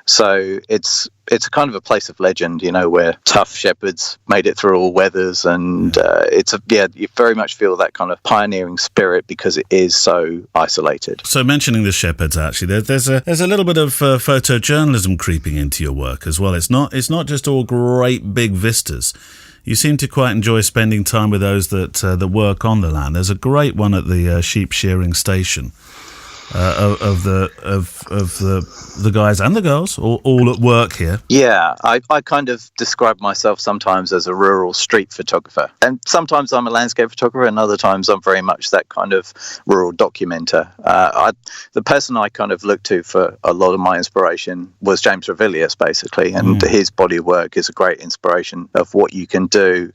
[SPEAKER 4] So it's kind of a place of legend, where tough shepherds made it through all weathers, and you very much feel that kind of pioneering spirit because it is so isolated.
[SPEAKER 2] So mentioning the shepherds, actually, there's a little bit of photojournalism creeping into your work as well. It's not just all great big vistas. You seem to quite enjoy spending time with those that work on the land. There's a great one at the sheep shearing station. Of the guys and the girls all at work here.
[SPEAKER 4] Yeah, I kind of describe myself sometimes as a rural street photographer, and sometimes I'm a landscape photographer, and other times I'm very much that kind of rural documenter. The person I kind of looked to for a lot of my inspiration was James Revilius, basically, and his body of work is a great inspiration of what you can do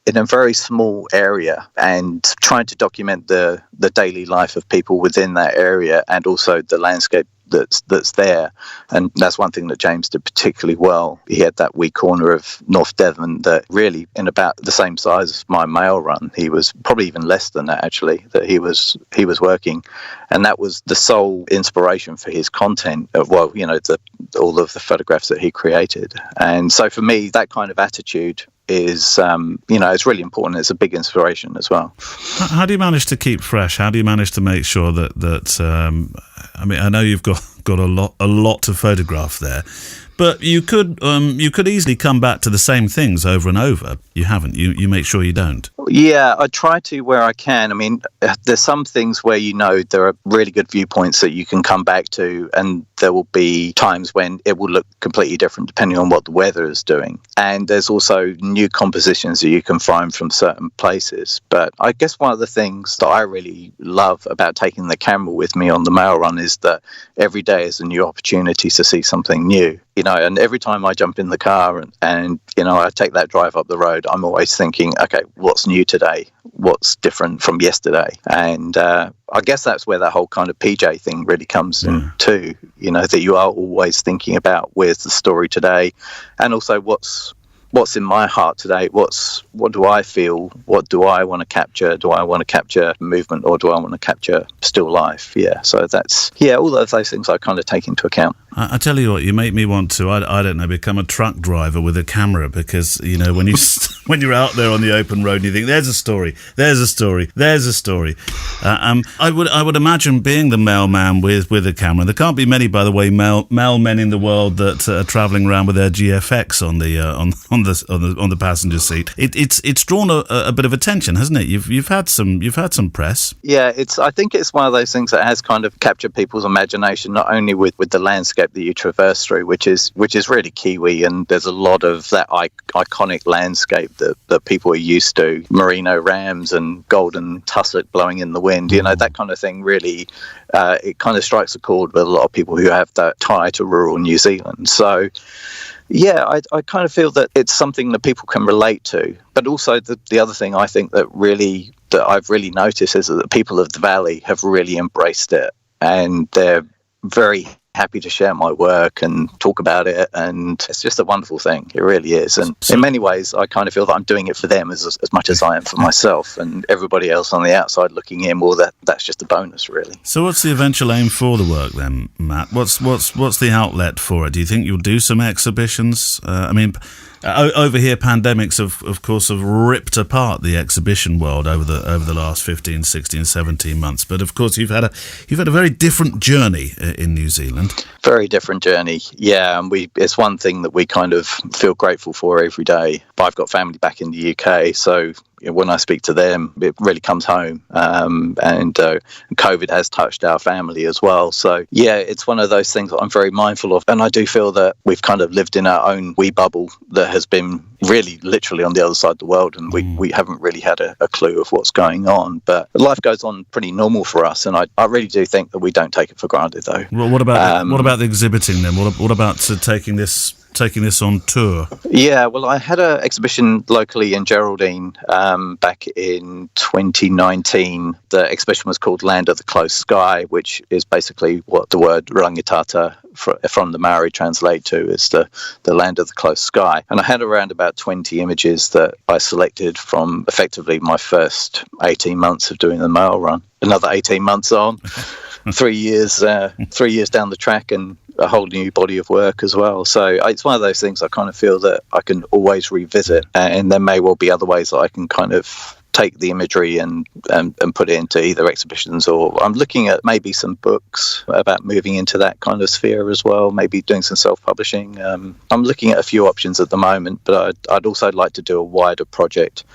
[SPEAKER 4] in a very small area and trying to document the daily life of people within that area and also the landscape that's there. And that's one thing that James did particularly well. He had that wee corner of North Devon that really, in about the same size as my mail run, he was probably even less than that actually, that he was working. And that was the sole inspiration for his content of, all of the photographs that he created. And so for me, that kind of attitude is, it's really important. It's a big inspiration as well.
[SPEAKER 2] How do you manage to keep fresh? How do you manage to make sure that I know you've got a lot to photograph there, but you could easily come back to the same things over and over. You haven't. You make sure you don't.
[SPEAKER 4] Yeah, I try to where I can. I mean, there's some things where there are really good viewpoints that you can come back to, and there will be times when it will look completely different depending on what the weather is doing. And there's also new compositions that you can find from certain places. But I guess one of the things that I really love about taking the camera with me on the mail run is that every day is a new opportunity to see something new. And every time I jump in the car and I take that drive up the road, I'm always thinking, okay, what's new today? What's different from yesterday? And I guess that's where that whole kind of PJ thing really comes in too, that you are always thinking about where's the story today, and also what's in my heart today. What do I feel? What do I want to capture? Do I want to capture movement, or do I want to capture still life? Yeah, so that's, all of those things I kind of take into account.
[SPEAKER 2] I tell you what, you make me want to, I don't know, become a truck driver with a camera, because, when you when you're out there on the open road and you think, there's a story. I would imagine being the mailman with a camera. There can't be many, by the way, mailmen in the world that are travelling around with their GFX on the passenger seat. It's drawn a bit of attention, hasn't it? You've had some press.
[SPEAKER 4] Yeah, I think it's one of those things that has kind of captured people's imagination, not only with the landscape that you traverse through, which is really Kiwi, and there's a lot of that iconic landscape that people are used to, merino rams and golden tussock blowing in the wind, that kind of thing. Really, it kind of strikes a chord with a lot of people who have that tie to rural New Zealand. So yeah, I kind of feel that it's something that people can relate to. But also the other thing I think that I've really noticed is that the people of the Valley have really embraced it, and they're very happy to share my work and talk about it, and it's just a wonderful thing. It really is. And in many ways I kind of feel that I'm doing it for them as much as I am for myself, and everybody else on the outside looking in, well, that's just a bonus, really.
[SPEAKER 2] So what's the eventual aim for the work then, Matt? What's the outlet for it? Do you think you'll do some exhibitions? Over here, pandemics of course have ripped apart the exhibition world over the last 15, 16, 17 months. But of course, you've had a very different journey in New Zealand. Very different journey, yeah. And it's one thing that we kind of feel grateful for every day. I've got family back in the UK, so
[SPEAKER 4] when I speak to them, it really comes home. And COVID has touched our family as well. So, yeah, it's one of those things that I'm very mindful of. And I do feel that we've kind of lived in our own wee bubble that has been really literally on the other side of the world. And we haven't really had a clue of what's going on. But life goes on pretty normal for us. And I really do think that we don't take it for granted, though.
[SPEAKER 2] Well, what about the exhibiting then? What about taking this on tour?
[SPEAKER 4] Yeah, well, I had an exhibition locally in Geraldine back in 2019. The exhibition was called Land of the Close Sky, which is basically what the word Rangitata from the Maori translate to is the land of the close sky. And I had around about 20 images that I selected from effectively my first 18 months of doing the mail run. Another 18 months on, 3 years down the track, and a whole new body of work as well. So it's one of those things I kind of feel that I can always revisit, and there may well be other ways that I can kind of take the imagery and put it into either exhibitions, or I'm looking at maybe some books about moving into that kind of sphere as well, maybe doing some self-publishing. I'm looking at a few options at the moment, but I'd also like to do a wider project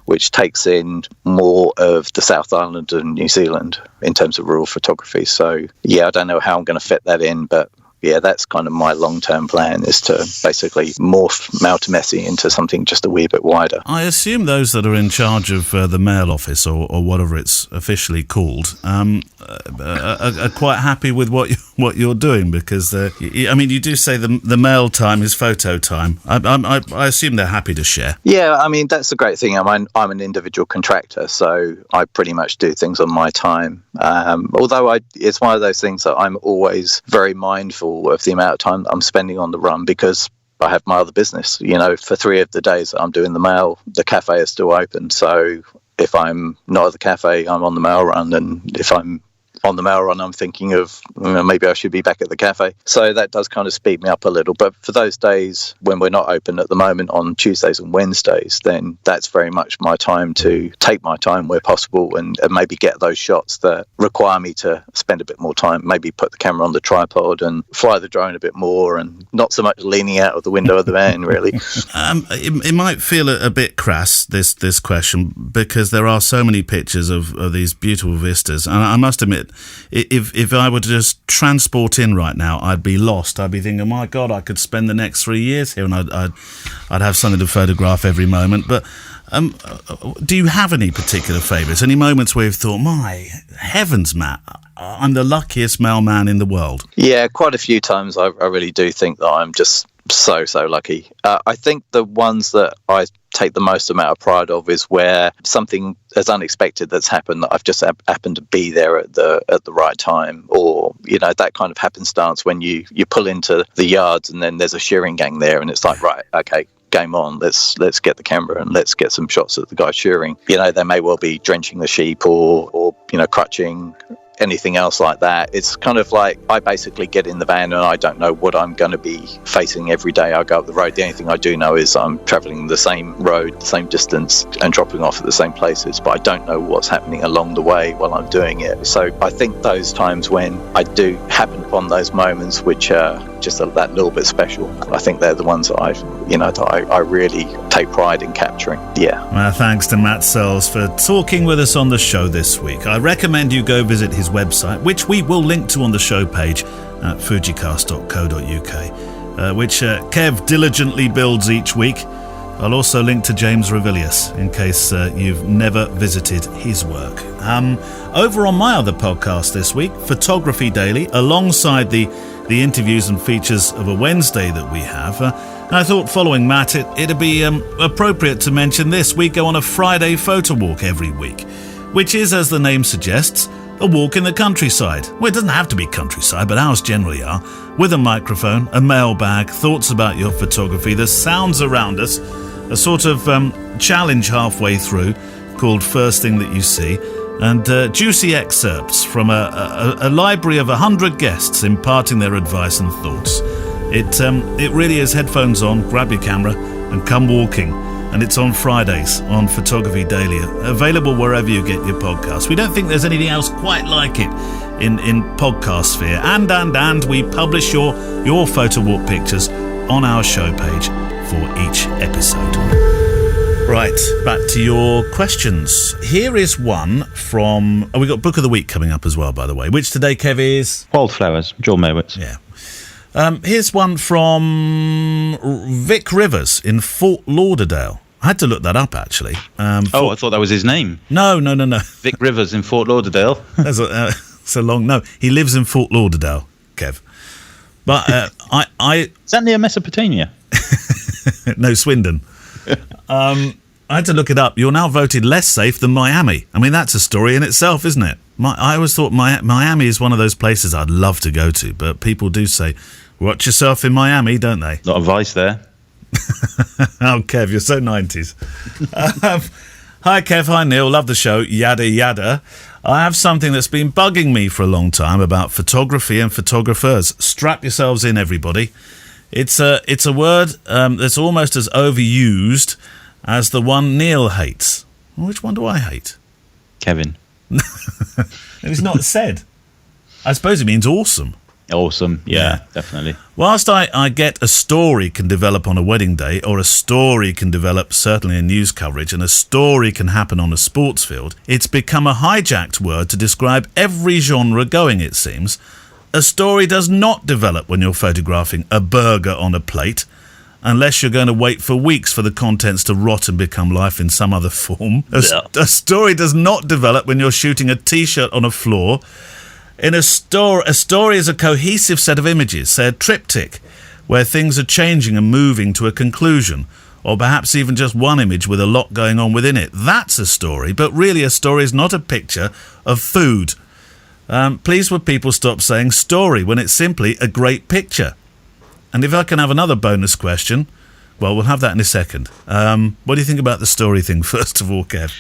[SPEAKER 4] which takes in more of the South Island and New Zealand in terms of rural photography. So yeah, I don't know how I'm going to fit that in, but yeah, that's kind of my long-term plan, is to basically morph Maltamessi into something just a wee bit wider.
[SPEAKER 2] I assume those that are in charge of the mail office, or whatever it's officially called, are quite happy with what you're doing, because you do say the mail time is photo time. I assume they're happy to share.
[SPEAKER 4] Yeah, I mean, that's the great thing. I'm an individual contractor, so I pretty much do things on my time. Although it's one of those things that I'm always very mindful of the amount of time that I'm spending on the run, because I have my other business. For 3 of the days that I'm doing the mail, the cafe is still open. So if I'm not at the cafe, I'm on the mail run, and if I'm on the mail run, I'm thinking of maybe I should be back at the cafe. So that does kind of speed me up a little. But for those days when we're not open at the moment, on Tuesdays and Wednesdays, then that's very much my time to take my time where possible, and maybe get those shots that require me to spend a bit more time, maybe put the camera on the tripod and fly the drone a bit more, and not so much leaning out of the window of the van, really.
[SPEAKER 2] It might feel a bit crass, this question, because there are so many pictures of these beautiful vistas. And I must admit, if I were to just transport in right now, I'd be lost. I'd be thinking, oh my God, I could spend the next 3 years here, and I'd have something to photograph every moment. But do you have any particular favourites? Any moments where you've thought, my heavens, Matt, I'm the luckiest mailman in the world?
[SPEAKER 4] Yeah, quite a few times. I really do think that I'm just so lucky. I think the ones that I take the most amount of pride of is where something as unexpected that's happened, that I've just happened to be there at the right time, or that kind of happenstance when you pull into the yards and then there's a shearing gang there, and it's like, right, okay, game on, let's get the camera and let's get some shots of the guy shearing. They may well be drenching the sheep or crutching, anything else like that. It's kind of like I basically get in the van and I don't know what I'm going to be facing every day I go up the road. The only thing I do know is I'm travelling the same road, the same distance, and dropping off at the same places, but I don't know what's happening along the way while I'm doing it. So I think those times when I do happen upon those moments which are just that little bit special, I think they're the ones that I really take pride in capturing. Yeah.
[SPEAKER 2] Well, thanks to Matt Searles for talking with us on the show this week. I recommend you go visit his website, which we will link to on the show page at fujicast.co.uk, which Kev diligently builds each week. I'll also link to James Revilius in case you've never visited his work. Over on my other podcast this week, Photography Daily, alongside the interviews and features of a Wednesday that we have, I thought, following Matt, it'd be appropriate to mention this. We go on a Friday photo walk every week, which is, as the name suggests, a walk in the countryside. Well, it doesn't have to be countryside, but ours generally are. With a microphone, a mailbag, thoughts about your photography, the sounds around us, a sort of challenge halfway through called First Thing That You See, and juicy excerpts from a library of 100 guests imparting their advice and thoughts. It really is headphones on, grab your camera, and come walking. And it's on Fridays on Photography Daily, available wherever you get your podcasts. We don't think there's anything else quite like it in podcast sphere. And we publish your photo walk pictures on our show page for each episode. Right, back to your questions. Here is one from... Oh, we got Book of the Week coming up as well, by the way. Which today, Kev, is...
[SPEAKER 3] Wildflowers, Joel Mowitz.
[SPEAKER 2] Yeah. Here's one from Vic Rivers in Fort Lauderdale. I had to look that up, actually.
[SPEAKER 3] I thought that was his name.
[SPEAKER 2] No.
[SPEAKER 3] Vic Rivers in Fort Lauderdale.
[SPEAKER 2] It's a long... No, he lives in Fort Lauderdale, Kev. But
[SPEAKER 3] Is that near Mesopotamia?
[SPEAKER 2] No, Swindon. I had to look it up. You're now voted less safe than Miami. I mean, that's a story in itself, isn't it? I always thought Miami is one of those places I'd love to go to, but people do say, watch yourself in Miami, don't they?
[SPEAKER 3] Lot of vice there.
[SPEAKER 2] Oh, Kev, you're so 90s. Hi, Kev. Hi, Neil. Love the show. Yada, yada. I have something that's been bugging me for a long time about photography and photographers. Strap yourselves in, everybody. It's a word that's almost as overused as the one Neil hates. Which one do I hate?
[SPEAKER 3] Kevin.
[SPEAKER 2] It's not said. I suppose it means awesome.
[SPEAKER 3] Awesome, yeah, definitely.
[SPEAKER 2] Whilst I get a story can develop on a wedding day, or a story can develop certainly in news coverage, and a story can happen on a sports field, it's become a hijacked word to describe every genre going, it seems. A story does not develop when you're photographing a burger on a plate, unless you're going to wait for weeks for the contents to rot and become life in some other form. A story does not develop when you're shooting a T-shirt on a floor. In a story is a cohesive set of images, say a triptych, where things are changing and moving to a conclusion, or perhaps even just one image with a lot going on within it. That's a story, but really a story is not a picture of food. Please would people stop saying story when it's simply a great picture? And if I can have another bonus question, well, we'll have that in a second. What do you think about the story thing, first of all, Kev?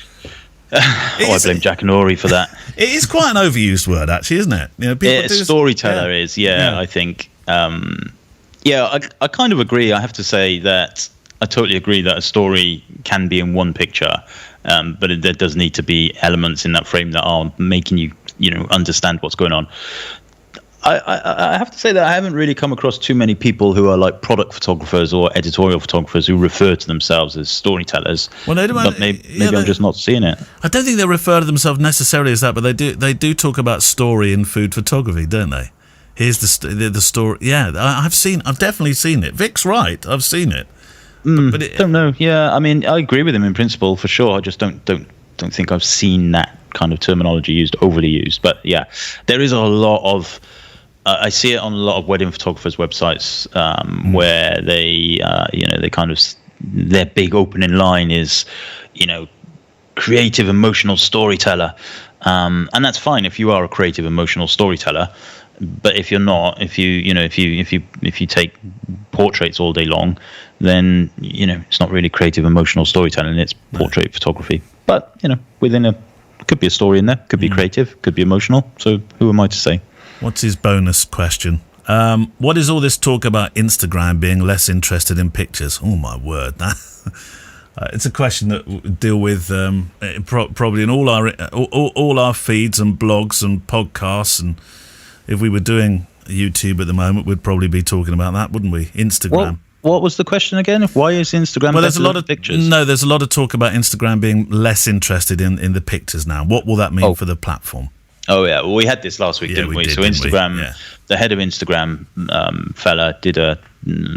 [SPEAKER 3] I blame Jack and Ori for that.
[SPEAKER 2] It is quite an overused word, actually, isn't it? You know, people
[SPEAKER 3] storyteller is, I think. I kind of agree. I have to say that I totally agree that a story can be in one picture, but there does need to be elements in that frame that are making you, understand what's going on. I have to say that I haven't really come across too many people who are like product photographers or editorial photographers who refer to themselves as storytellers. Well, but maybe I'm just not seeing it.
[SPEAKER 2] I don't think they refer to themselves necessarily as that, but they do talk about story in food photography, don't they? Here's the story. Yeah, I've definitely seen it. Vic's right. I've seen it. But
[SPEAKER 3] don't know. Yeah, I mean, I agree with him in principle for sure. I just don't think I've seen that kind of terminology used, overly used. But yeah, there is a lot of. I see it on a lot of wedding photographers' websites where they kind of their big opening line is, creative emotional storyteller, and that's fine if you are a creative emotional storyteller. But if you're not, if you take portraits all day long, then it's not really creative emotional storytelling. It's portrait photography. But could be a story in there, could be creative, could be emotional. So who am I to say?
[SPEAKER 2] What's his bonus question? What is all this talk about Instagram being less interested in pictures? Oh, my word. It's a question that we deal with probably in all our feeds and blogs and podcasts. And if we were doing YouTube at the moment, we'd probably be talking about that, wouldn't we? Instagram.
[SPEAKER 3] What was the question again? Why is Instagram
[SPEAKER 2] there's a lot of
[SPEAKER 3] pictures?
[SPEAKER 2] No, there's a lot of talk about Instagram being less interested in the pictures now. What will that mean for the platform?
[SPEAKER 3] Oh, yeah. Well, we had this last week, didn't we? So Instagram, the head of Instagram fella did a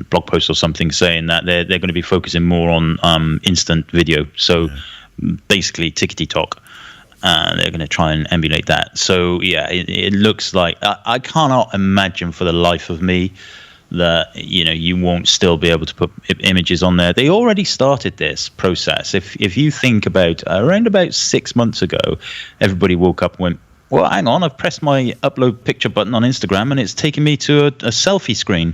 [SPEAKER 3] blog post or something saying that they're going to be focusing more on instant video. So basically tickety-tock. They're going to try and emulate that. So, yeah, it looks like I cannot imagine for the life of me that, you won't still be able to put images on there. They already started this process. If you think about around about 6 months ago, everybody woke up and went, well, hang on, I've pressed my upload picture button on Instagram and it's taken me to a selfie screen.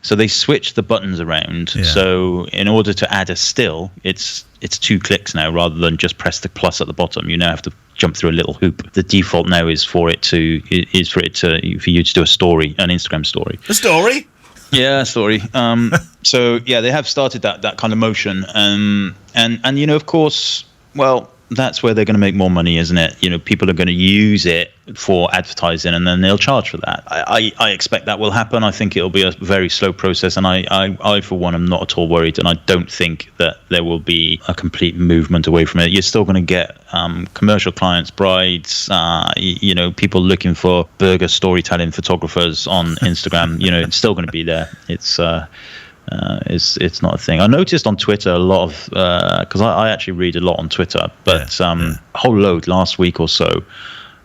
[SPEAKER 3] So they switched the buttons around. Yeah. So in order to add a still, it's 2 clicks now rather than just press the plus at the bottom. You now have to jump through a little hoop. The default now is for you to do a story, an Instagram story.
[SPEAKER 2] A story?
[SPEAKER 3] Yeah, story. So yeah, they have started that kind of motion. And of course, well, that's where they're going to make more money, isn't it? You know, people are going to use it for advertising, and then they'll charge for that. I expect that will happen. I think it'll be a very slow process, and I for one am not at all worried, and I don't think that there will be a complete movement away from it. You're still going to get commercial clients, brides, you know, people looking for burger storytelling photographers on Instagram. You know, it's still going to be there. It's not a thing. I noticed on Twitter a lot of, because I actually read a lot on Twitter, but a whole load last week or so,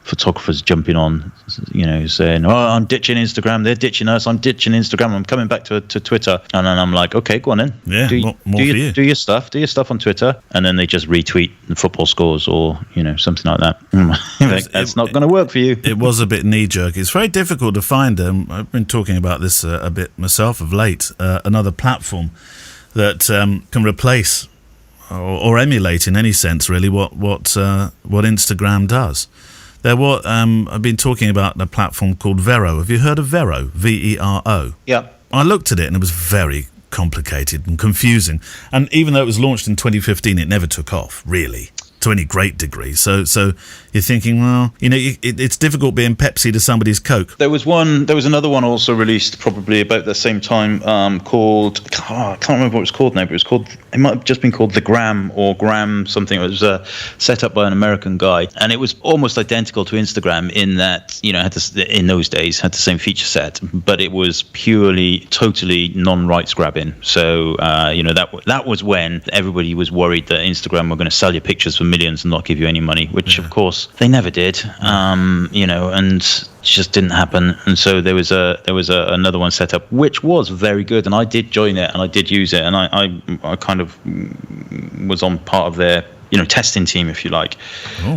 [SPEAKER 3] photographers jumping on, you know, saying, "Oh, I'm ditching Instagram. They're ditching us. I'm ditching Instagram. I'm coming back to Twitter." And then I'm like, "Okay, go on then.
[SPEAKER 2] Yeah,
[SPEAKER 3] do your stuff. Do your stuff on Twitter." And then they just retweet the football scores or, you know, something like that. Like, that's not going to work for you.
[SPEAKER 2] It was a bit knee jerk. It's very difficult to find. I've been talking about this a bit myself of late. Another platform that can replace or emulate in any sense really what Instagram does. I've been talking about a platform called Vero. Have you heard of Vero? Vero.
[SPEAKER 3] Yeah.
[SPEAKER 2] I looked at it and it was very complicated and confusing. And even though it was launched in 2015, it never took off, really, to any great degree. So you're thinking, well, you know, it's difficult being Pepsi to somebody's Coke.
[SPEAKER 3] There was another one also released probably about the same time called, I can't remember what it was called now, but it might have just been called The Gram or Gram something. It was set up by an American guy, and it was almost identical to Instagram in that, you know, in those days had the same feature set, but it was totally non-rights grabbing. So, you know, that was when everybody was worried that Instagram were going to sell you pictures for millions and not give you any money, which of course they never did, you know, and it just didn't happen. And so there was another one set up which was very good, and I did join it and I did use it, and I kind of was on part of their, you know, testing team, if you like.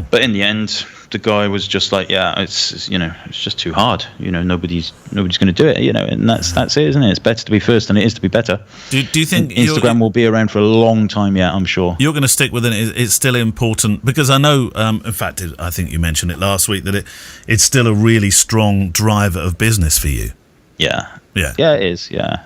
[SPEAKER 3] But in the end, the guy was just like, yeah, it's you know, it's just too hard. You know, nobody's going to do it. You know, and that's it, isn't it? It's better to be first than it is to be better.
[SPEAKER 2] Do you think
[SPEAKER 3] Instagram will be around for a long time? Yeah, I'm sure.
[SPEAKER 2] You're going to stick with it. It's still important because I know, in fact, I think you mentioned it last week that it's still a really strong driver of business for you.
[SPEAKER 3] Yeah, it is. Yeah.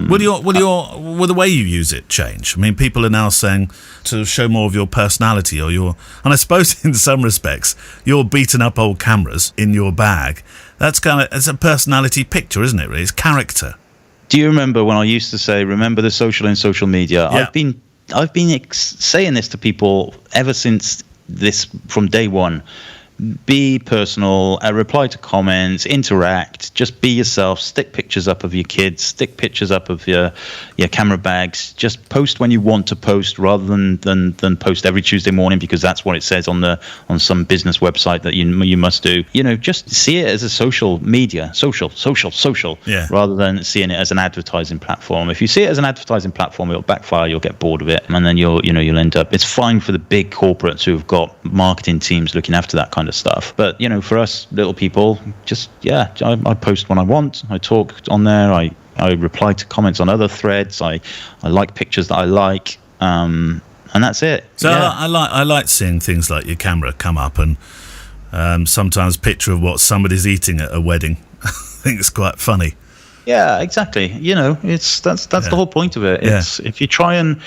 [SPEAKER 2] Will the way you use it change? I mean, people are now saying to show more of your personality and I suppose in some respects, your beaten up old cameras in your bag. It's a personality picture, isn't it? Really, it's character.
[SPEAKER 3] Do you remember when I used to say, "Remember the social in social media"?
[SPEAKER 2] Yeah.
[SPEAKER 3] I've been saying this to people ever since this, from day one. Be personal, reply to comments, interact, just be yourself, stick pictures up of your kids, stick pictures up of your camera bags, just post when you want to post rather than post every Tuesday morning because that's what it says on some business website that you must do. You know, just see it as a social media, social, rather than seeing it as an advertising platform. If you see it as an advertising platform, it'll backfire, you'll get bored of it, and then you'll end up, it's fine for the big corporates who've got marketing teams looking after that kind of stuff, but you know, for us little people, just I post when I want, I talk on there, I reply to comments on other threads, I like pictures that I like, and that's it.
[SPEAKER 2] So I like seeing things like your camera come up and sometimes picture of what somebody's eating at a wedding. I think it's quite funny.
[SPEAKER 3] Yeah, exactly. You know, that's the whole point of it. It's if you try and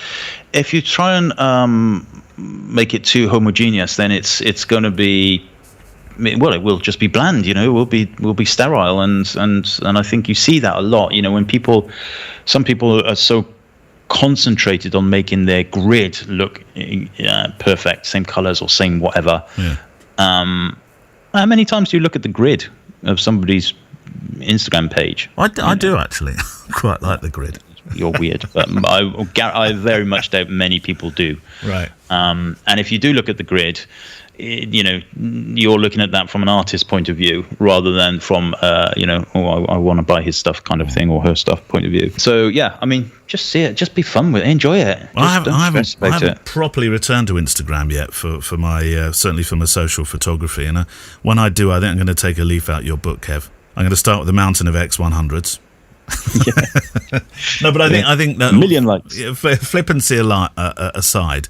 [SPEAKER 3] make it too homogeneous, then it's going to be, well, it will just be bland. You know, we'll be sterile, and I think you see that a lot. You know, when some people are so concentrated on making their grid look perfect, same colors or same whatever. Yeah. How many times do you look at the grid of somebody's Instagram page?
[SPEAKER 2] I do actually. Quite like the grid.
[SPEAKER 3] You're weird, but I very much doubt many people do.
[SPEAKER 2] Right.
[SPEAKER 3] And if you do look at the grid, you know, you're looking at that from an artist's point of view rather than from, you know, I want to buy his stuff kind of thing or her stuff point of view. So, yeah, I mean, just see it. Just be fun with it. Enjoy it.
[SPEAKER 2] I haven't properly returned to Instagram yet for my, certainly for my social photography. And when I do, I think I'm going to take a leaf out your book, Kev. I'm going to start with the mountain of X100s. No, but I think that,
[SPEAKER 3] a million likes.
[SPEAKER 2] Flippancy aside,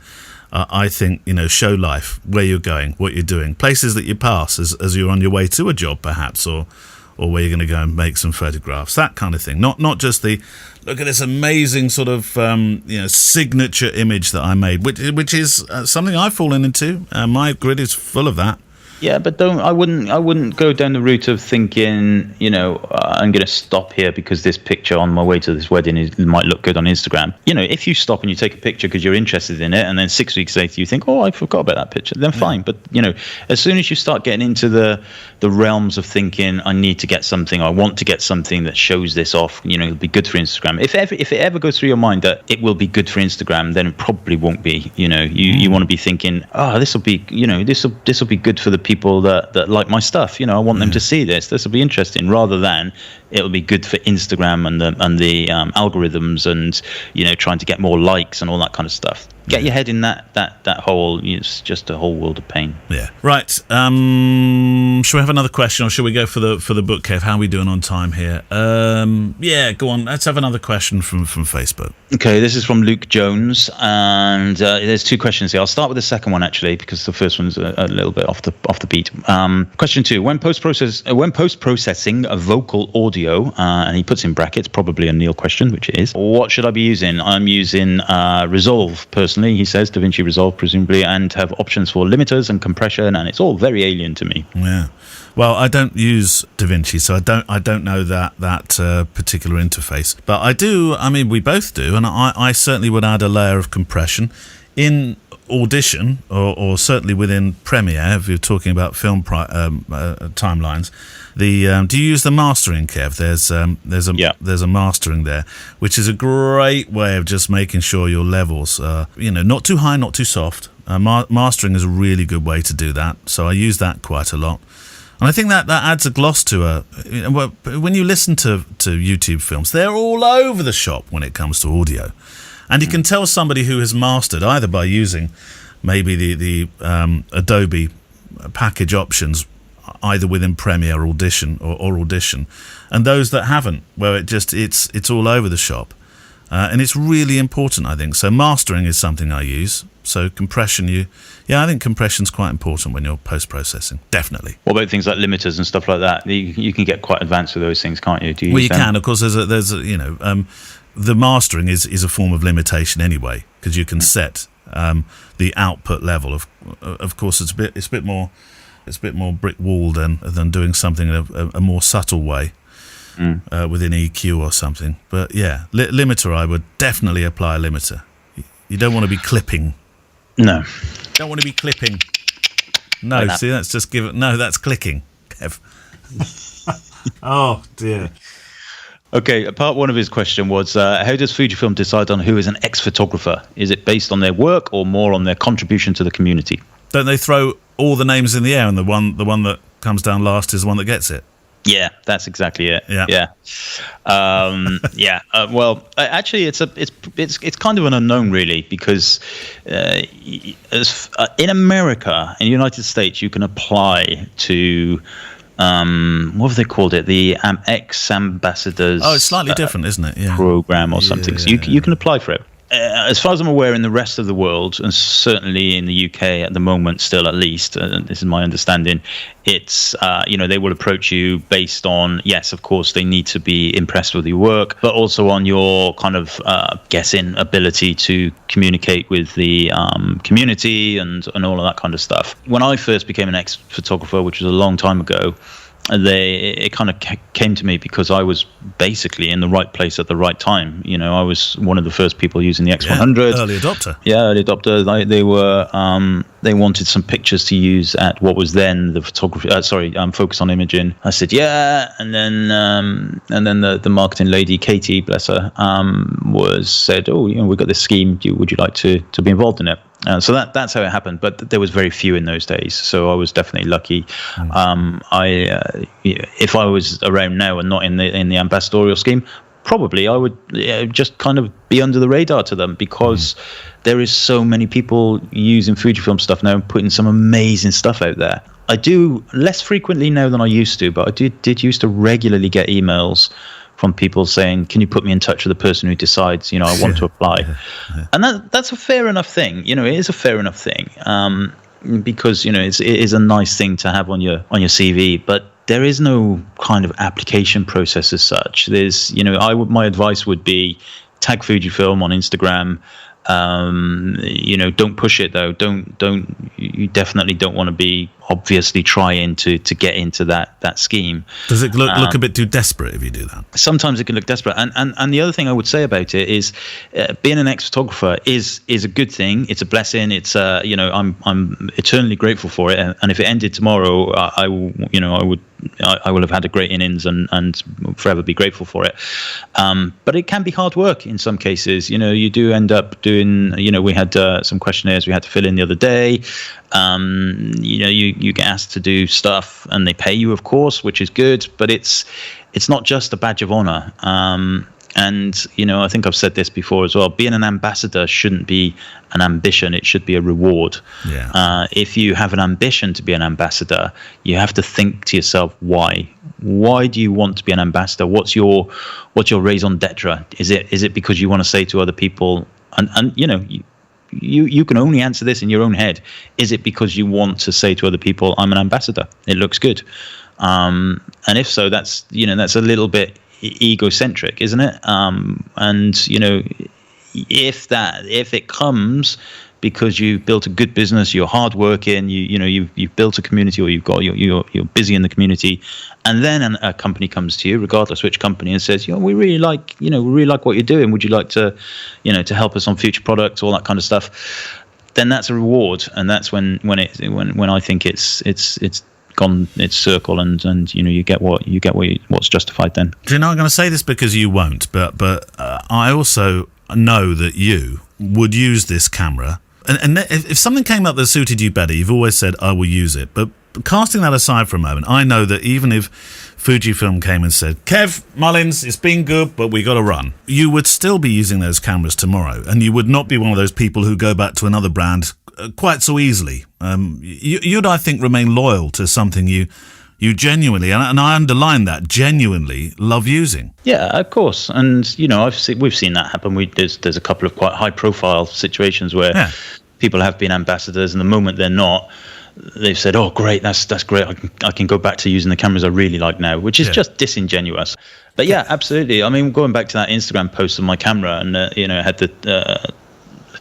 [SPEAKER 2] I think, you know, show life, where you're going, what you're doing, places that you pass as you're on your way to a job, perhaps, or or where you're going to go and make some photographs, that kind of thing. Not just the look at this amazing sort of signature image that I made, which is something I've fallen into. My grid is full of that.
[SPEAKER 3] Yeah, but I wouldn't go down the route of thinking, I'm going to stop here because this picture on my way to this wedding might look good on Instagram. If you stop and you take a picture because you're interested in it, and then 6 weeks later you think, oh, I forgot about that picture, then fine. But as soon as you start getting into the realms of thinking, I need to get something, I want to get something that shows this off, it'll be good for Instagram. If it ever goes through your mind that it will be good for Instagram, then it probably won't be. You want to be thinking, oh, this will be, this will be good for the people that like my stuff. I want them to see this. This will be interesting, rather than it'll be good for Instagram and the algorithms and trying to get more likes and all that kind of stuff. Get your head in that hole. It's just a whole world of pain.
[SPEAKER 2] Yeah. Right. Shall we have another question, or shall we go for the book, Kev? How are we doing on time here? Yeah, go on. Let's have another question from Facebook.
[SPEAKER 3] Okay, this is from Luke Jones, and there's 2 questions here. I'll start with the second one actually, because the first one's a little bit off the beat. Question 2: When post processing a vocal audio, and he puts in brackets, probably a Neil question, which it is. What should I be using? I'm using Resolve personally. He says DaVinci Resolve presumably, and have options for limiters and compression, and it's all very alien to me.
[SPEAKER 2] Yeah. Well, I don't use DaVinci, so I don't know that particular interface. But I do. I mean, we both do, and I certainly would add a layer of compression in Audition, or certainly within Premiere. If you're talking about film timelines, do you use the mastering, Kev? There's a mastering there, which is a great way of just making sure your levels are not too high, not too soft. Mastering is a really good way to do that, so I use that quite a lot. And I think that adds a gloss to when you listen to YouTube films, they're all over the shop when it comes to audio. And you can tell somebody who has mastered either by using maybe the Adobe package options, either within Premiere, Audition, or Audition, and those that haven't, where it's all over the shop. And it's really important, I think. So mastering is something I use. So compression, I think compression's quite important when you're post-processing, definitely.
[SPEAKER 3] What about things like limiters and stuff like that? You can get quite advanced with those things, can't you?
[SPEAKER 2] You can, of course. The mastering is a form of limitation anyway, because you can set the output level. Of course, it's a bit more brick wall than doing something in a more subtle way within EQ or something. But yeah, limiter, I would definitely apply a limiter. You don't want to be clipping.
[SPEAKER 3] No.
[SPEAKER 2] Don't want to be clipping. No, see, that's just that's clicking, Kev. Oh dear.
[SPEAKER 3] Okay, part 1 of his question was, how does Fujifilm decide on who is an ex-photographer? Is it based on their work or more on their contribution to the community?
[SPEAKER 2] Don't they throw all the names in the air, and the one that comes down last is the one that gets it?
[SPEAKER 3] Yeah, that's exactly it.
[SPEAKER 2] Yeah.
[SPEAKER 3] Well, actually, it's kind of an unknown, really, because in America, in the United States, you can apply to what have they called it? The ex-ambassadors.
[SPEAKER 2] Oh, it's slightly different, isn't it? Yeah.
[SPEAKER 3] Program or something. So you can apply for it. As far as I'm aware, in the rest of the world, and certainly in the UK at the moment, still at least, this is my understanding, it's they will approach you based on, yes, of course, they need to be impressed with your work, but also on your kind of guessing ability to communicate with the community and all of that kind of stuff. When I first became an ex-photographer, which was a long time ago, it kind of came to me because I was basically in the right place at the right time. I was one of the first people using the X100.
[SPEAKER 2] Early adopter.
[SPEAKER 3] Yeah, early adopter. They wanted some pictures to use at what was then the photography. Focus on Imaging. I said yeah, and then the marketing lady, Katie, bless her, said, oh, we've got this scheme. Would you like to be involved in it? So that's how it happened, but there was very few in those days, so I was definitely lucky. If I was around now and not in the ambassadorial scheme, probably I would just kind of be under the radar to them, because there is so many people using Fujifilm stuff now and putting some amazing stuff out there. I do less frequently now than I used to, but I did used to regularly get emails from people saying, can you put me in touch with the person who decides, I want to apply. And that's a fair enough thing. It is a fair enough thing, because, it is a nice thing to have on your CV. But there is no kind of application process as such. There's, my advice would be tag Fujifilm on Instagram. Don't push it though. You definitely don't want to be obviously trying to get into that scheme.
[SPEAKER 2] Does it look a bit too desperate if you do that?
[SPEAKER 3] Sometimes it can look desperate. And the other thing I would say about it is being an ex-photographer is a good thing. It's a blessing. It's I'm eternally grateful for it. And if it ended tomorrow, I will have had a great innings and forever be grateful for it. But it can be hard work in some cases. You do end up doing, we had some questionnaires we had to fill in the other day. You get asked to do stuff and they pay you, of course, which is good, but it's not just a badge of honor. And I think I've said this before as well, being an ambassador shouldn't be an ambition, it should be a reward. If you have an ambition to be an ambassador, you have to think to yourself, why do you want to be an ambassador? What's your raison d'etre? Is it because you want to say to other people, and you can only answer this in your own head. Is it because you want to say to other people, I'm an ambassador, it looks good? And if so, that's a little bit egocentric, isn't it? If it comes because you've built a good business, you're hardworking, you've built a community, or you're busy in the community, and then a company comes to you, regardless which company, and says, we really like what you're doing. Would you like to, to help us on future products, all that kind of stuff? Then that's a reward, and that's when I think it's gone its circle, and you get what's justified then.
[SPEAKER 2] Do you know, I'm going to say this because you won't, but I also know that you would use this camera, and if something came up that suited you better, you've always said, I will use it. But casting that aside for a moment, I know that even if Fujifilm came and said, Kev Mullins, it's been good, but we got to run, you would still be using those cameras tomorrow, and you would not be one of those people who go back to another brand quite so easily. You'd, I think, remain loyal to something you genuinely, and I underline that, genuinely love using.
[SPEAKER 3] Yeah, of course. And we've seen that happen. There's a couple of quite high profile situations where people have been ambassadors, and the moment they're not, they've said, oh great, that's great, I can go back to using the cameras I really like now, which is just disingenuous. But yeah, absolutely. I mean, going back to that Instagram post of my camera, and I had the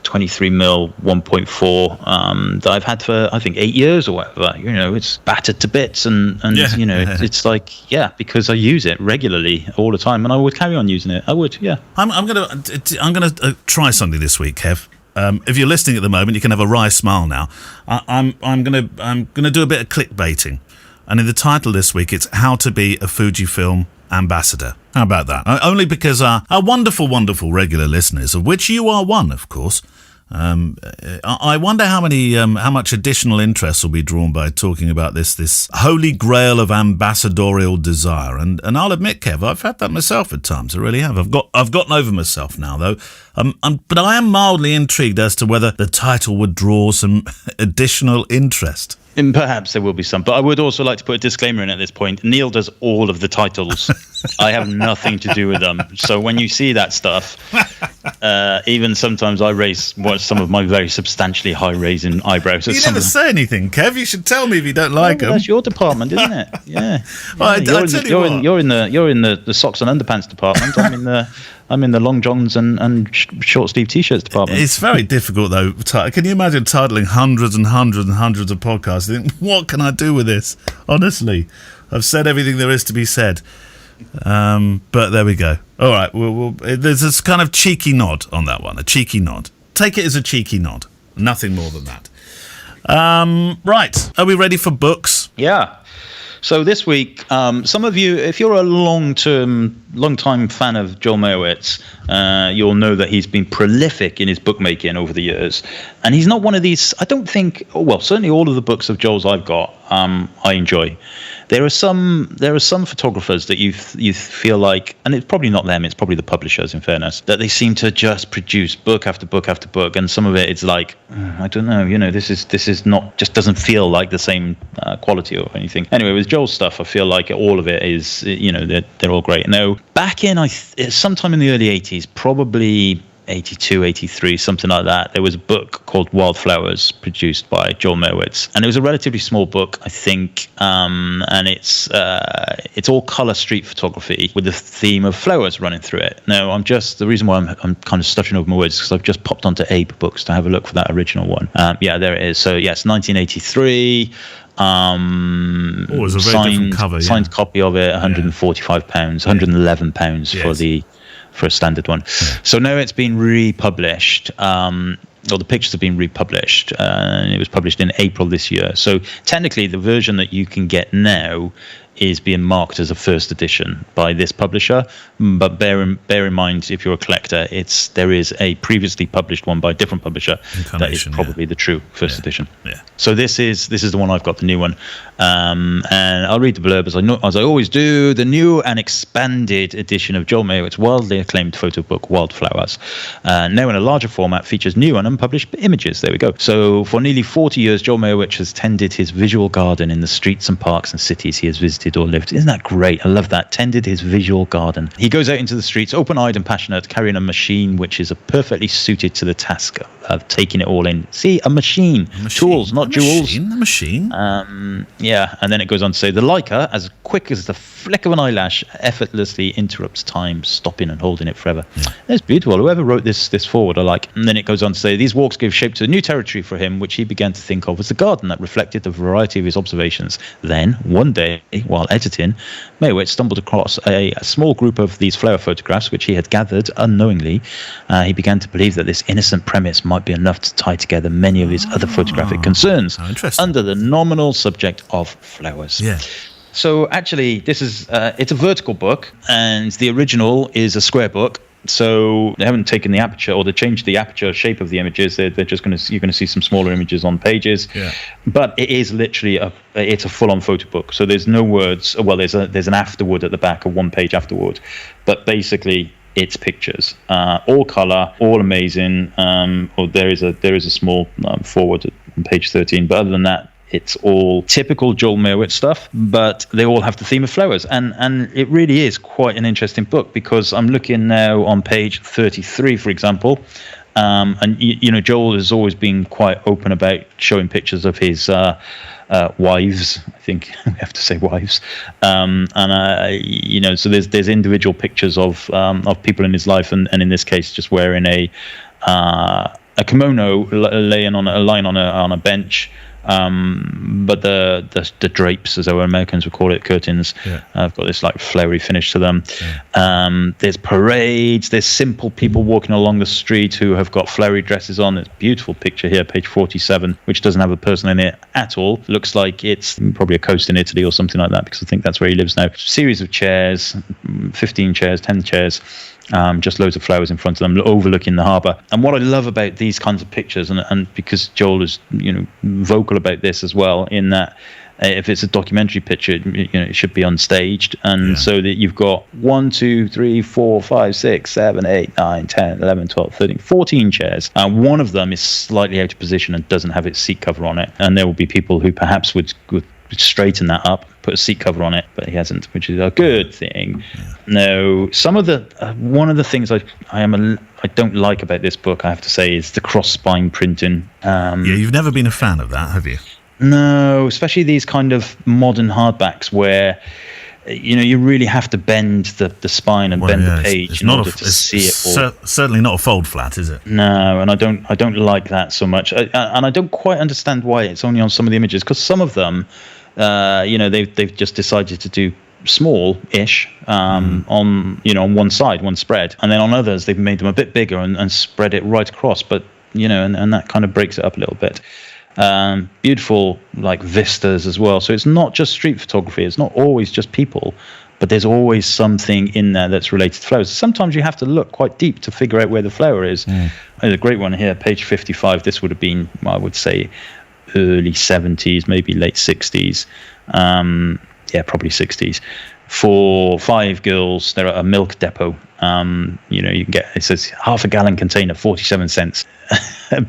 [SPEAKER 3] 23mm 1.4 that I've had for I think 8 years or whatever. It's battered to bits, and it's like, because I use it regularly all the time, and I would carry on using it. I would,
[SPEAKER 2] I'm gonna try something this week, Kev. If you're listening at the moment, you can have a wry smile now. I'm gonna do a bit of clickbaiting, and in the title this week, it's how to be a Fujifilm ambassador. How about that? Only because our wonderful, wonderful regular listeners, of which you are one, of course, I wonder how much additional interest will be drawn by talking about this holy grail of ambassadorial desire. And I'll admit, Kev, I've had that myself at times. I really have. I've gotten over myself now, though. But I am mildly intrigued as to whether the title would draw some additional interest.
[SPEAKER 3] And perhaps there will be some, but I would also like to put a disclaimer in at this point. Neil does all of the titles. I have nothing to do with them. So when you see that stuff, even sometimes I raise some of my very substantially high-raising eyebrows.
[SPEAKER 2] You never say anything, Kev. You should tell me if you don't like them.
[SPEAKER 3] That's your department, isn't it? Yeah.
[SPEAKER 2] Well,
[SPEAKER 3] You're in the socks and underpants department. I'm in the long johns and short sleeve t-shirts department.
[SPEAKER 2] It's very difficult, though. Can you imagine titling hundreds and hundreds and hundreds of podcasts? You think, what can I do with this? Honestly, I've said everything there is to be said. But there we go. All right, there's this kind of cheeky nod on that one, a cheeky nod. Take it as a cheeky nod. Nothing more than that. Right, are we ready for books?
[SPEAKER 3] Yeah. So this week, some of you, if you're a long-time fan of Joel Meyerowitz, you'll know that he's been prolific in his bookmaking over the years. And he's not one of these, I don't think, certainly all of the books of Joel's I've got, I enjoy. There are some photographers that you feel like, and it's probably not them, it's probably the publishers, in fairness, that they seem to just produce book after book after book, and some of it it's like, I don't know, this is not, just doesn't feel like the same quality or anything. Anyway, with Joel's stuff, I feel like all of it is, they're all great. Now, back in sometime in the early 80s, probably 82, 83, something like that. There was a book called Wildflowers produced by Joel Meyerowitz, and it was a relatively small book, I think, and it's all color street photography with the theme of flowers running through it. Now, the reason why I'm kind of stuttering over my words is because I've just popped onto Abe Books to have a look for that original one. Yeah, there it is. So yes, 1983.
[SPEAKER 2] It was a very different cover.
[SPEAKER 3] Signed copy of it, £145, £111 for a standard one. So now it's been republished, or the pictures have been republished, and it was published in April this year. So technically, the version that you can get now is being marked as a first edition by this publisher. But bear in mind, if you're a collector, there is a previously published one by a different publisher that is probably the true first edition. Yeah. So this is the one I've got, the new one, and I'll read the blurb as I always do. The new and expanded edition of Joel Meyerowitz's wildly acclaimed photo book Wildflowers, now in a larger format, features new and unpublished images. There we go. So for nearly 40 years, Joel Meyerowitz has tended his visual garden in the streets and parks and cities he has visited or lived. Isn't that great? I love that. Tended his visual garden. He goes out into the streets, open-eyed and passionate, carrying a machine which is perfectly suited to the task of taking it all in. See, a machine. Tools, not jewels.
[SPEAKER 2] A machine.
[SPEAKER 3] Yeah, and then it goes on to say, the Leica, as quick as the flick of an eyelash, effortlessly interrupts time, stopping and holding it forever. Yeah. That's beautiful. Whoever wrote this forward, I like. And then it goes on to say, these walks give shape to a new territory for him, which he began to think of as the garden that reflected the variety of his observations. Then, one day, while editing, Meyerowitz stumbled across a small group of these flower photographs, which he had gathered unknowingly. He began to believe that this innocent premise might be enough to tie together many of his other photographic concerns under the nominal subject of flowers.
[SPEAKER 2] Yeah.
[SPEAKER 3] So actually, this is it's a vertical book, and the original is a square book. So they haven't taken the aperture, or they changed the aperture shape of the images. They're just you're going to see some smaller images on pages. Yeah. But it is literally it's a full-on photo book. So there's no words. Well, there's an afterword at the back, a one-page afterword, but basically it's pictures, all color, all amazing. Or there is a small forward on page 13, but other than that, it's all typical Joel Meyerowitz stuff, but they all have the theme of flowers. And it really is quite an interesting book, because I'm looking now on page 33, for example. And, Joel has always been quite open about showing pictures of his wives. I think we have to say wives. So there's individual pictures of people in his life, and in this case, just wearing a kimono, lying on a bench. But the drapes, as our Americans would call it, curtains, have got this like flowery finish to them. There's parades, there's simple people walking along the street who have got flowery dresses on. There's a beautiful picture here, page 47, which doesn't have a person in it at all. Looks like it's probably a coast in Italy or something like that, because I think that's where he lives now. Series of chairs, 15 chairs, 10 chairs. Just loads of flowers in front of them, overlooking the harbour. And what I love about these kinds of pictures, and because Joel is vocal about this as well, in that if it's a documentary picture, it should be unstaged, and so that you've got 1, 2, 3, 4, 5, 6, 7, 8, 9, 10, 11, 12, 13, 14 chairs, and one of them is slightly out of position and doesn't have its seat cover on it, and there will be people who perhaps would straighten that up, put a seat cover on it, but he hasn't, which is a good thing. Now, some of the one of the things I don't like about this book, I have to say, is the cross spine printing.
[SPEAKER 2] You've never been a fan of that, have you?
[SPEAKER 3] No, especially these kind of modern hardbacks where you really have to bend the spine and bend the page in order to see it all.
[SPEAKER 2] Certainly not a fold flat, is it?
[SPEAKER 3] No, and I don't like that so much, and I don't quite understand why it's only on some of the images, because some of them, they've just decided to do small-ish on one side, one spread, and then on others they've made them a bit bigger and spread it right across, but and that kind of breaks it up a little bit. Beautiful like vistas as well, so it's not just street photography, it's not always just people, but there's always something in there that's related to flowers. Sometimes you have to look quite deep to figure out where the flower is. There's a great one here, page 55. This would have been, I would say, early 70s, maybe late 60s, probably 60s, for 5 girls. They're at a milk depot, You can get, it says half a gallon container, 47 cents.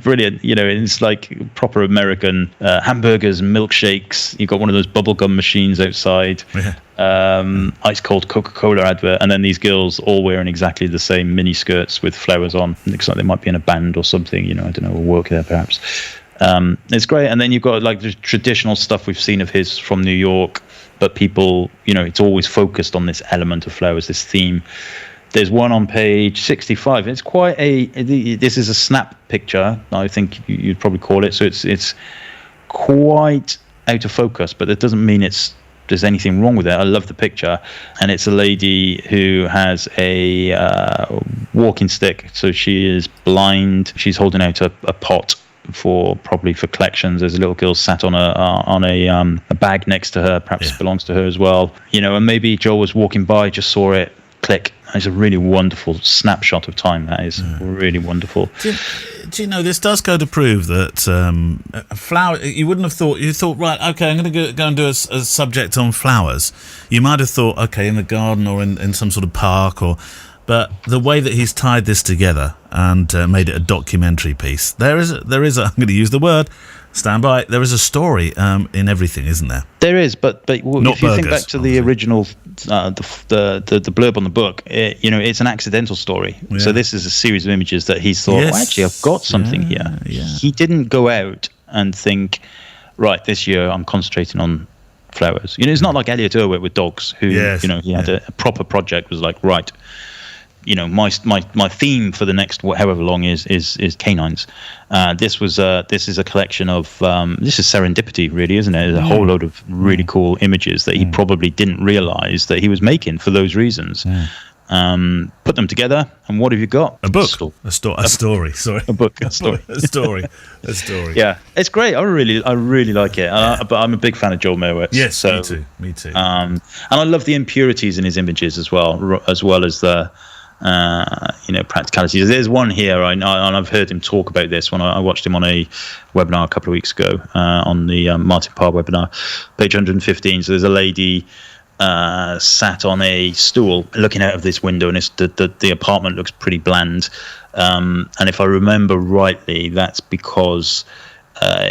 [SPEAKER 3] Brilliant. It's like proper American hamburgers and milkshakes. You've got one of those bubblegum machines outside. Ice cold Coca-Cola advert, and then these girls all wearing exactly the same mini skirts with flowers on. It looks like they might be in a band or something, I don't know, or work there perhaps. It's great. And then you've got like the traditional stuff we've seen of his from New York, but people, it's always focused on this element of flowers, this theme. There's one on page 65. It's quite this is a snap picture, I think you'd probably call it. So it's quite out of focus, but that doesn't mean there's anything wrong with it. I love the picture. And it's a lady who has a walking stick. So she is blind. She's holding out a pot probably for collections. There's a little girl sat on a bag next to her, perhaps belongs to her as well. And maybe Joel was walking by, just saw it, click. It's a really wonderful snapshot of time. That is really wonderful.
[SPEAKER 2] Do you know, this does go to prove that flower. You wouldn't have thought. You thought, right, okay, I'm going to go and do a subject on flowers. You might have thought, okay, in the garden or in some sort of park, but the way that he's tied this together and made it a documentary piece, there is. I'm going to use the word. Stand by. There is a story in everything, isn't there? There is, but if you think back to the original, the blurb on the book, it's an accidental story. Yeah. So this is a series of images that he thought, actually, I've got something here. Yeah. He didn't go out and think, right, this year I'm concentrating on flowers. It's not like Elliot Erwitt with dogs, who he had a proper project. Was like, right, my theme for the next however long is canines. This is a collection of this is serendipity, really, isn't it? There's a whole load of really cool images that he probably didn't realize that he was making for those reasons. Put them together, and what have you got? A book, a story. Sorry,
[SPEAKER 3] a book, a story,
[SPEAKER 2] a story.
[SPEAKER 3] Yeah, it's great. I really like it. But I'm a big fan of Joel Meyerowitz.
[SPEAKER 2] Yes, so, me too.
[SPEAKER 3] And I love the impurities in his images as well as the practicalities. There's one here, and I've heard him talk about this when I watched him on a webinar a couple of weeks ago, on the Martin Parr webinar, page 115. So there's a lady sat on a stool looking out of this window, and the apartment looks pretty bland. And if I remember rightly, that's because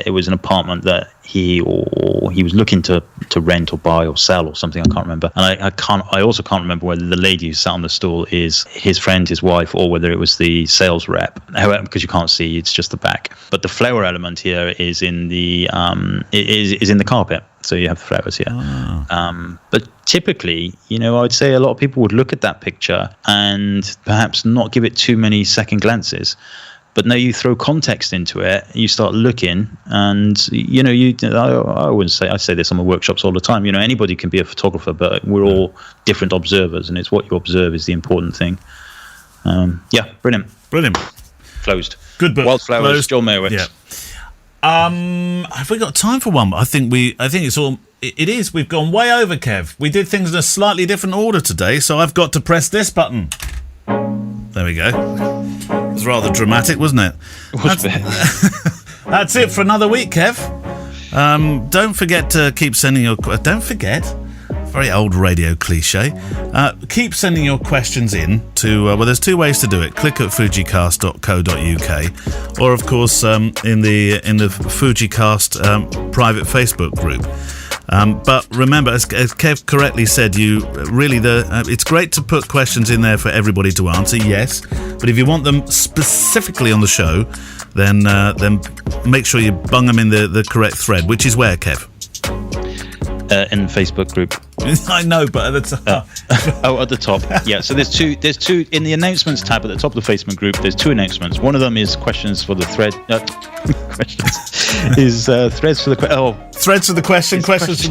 [SPEAKER 3] it was an apartment that he was looking to rent or buy or sell or something. I can't remember, and I also can't remember whether the lady who sat on the stool is his friend, his wife, or whether it was the sales rep. However, because you can't see, it's just the back. But the flower element here is in the is in the carpet. So you have flowers here. But typically, I'd say a lot of people would look at that picture and perhaps not give it too many second glances. But now you throw context into it, you start looking, and I wouldn't say, I say this on my workshops all the time. Anybody can be a photographer, but we're all different observers, and it's what you observe is the important thing. Brilliant. Closed.
[SPEAKER 2] Good book.
[SPEAKER 3] Wildflowers. Closed. Joel Meyerowitz.
[SPEAKER 2] Yeah. Have we got time for one? I think it's all. It is. We've gone way over, Kev. We did things in a slightly different order today, so I've got to press this button. There we go. It was rather dramatic, wasn't it? That's it for another week, Kev. Don't forget to keep sending your... Don't forget. Very old radio cliche. Keep sending your questions in to... there's two ways to do it. Click at fujicast.co.uk, or, of course, in the FujiCast private Facebook group. But remember, as Kev correctly said, it's great to put questions in there for everybody to answer, yes. But if you want them specifically on the show, then make sure you bung them in the correct thread, which is where, Kev?
[SPEAKER 3] In the Facebook group.
[SPEAKER 2] I know, but at the top.
[SPEAKER 3] At the top. Yeah. So there's two in the announcements tab at the top of the Facebook group. There's two announcements. One of them is questions for the thread. Threads for the
[SPEAKER 2] threads for the question. Questions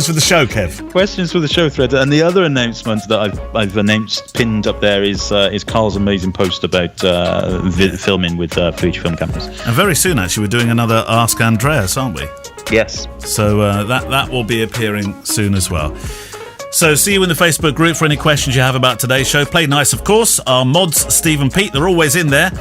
[SPEAKER 2] for the show, Kev.
[SPEAKER 3] Questions for the show thread. And the other announcement that I've announced pinned up there is Carl's amazing post about filming with Fujifilm cameras.
[SPEAKER 2] And very soon, actually, we're doing another Ask Andreas, aren't we?
[SPEAKER 3] Yes.
[SPEAKER 2] So that will be appearing soon as well. So see you in the Facebook group for any questions you have about today's show. Play nice, of course. Our mods, Steve and Pete, they're always in there.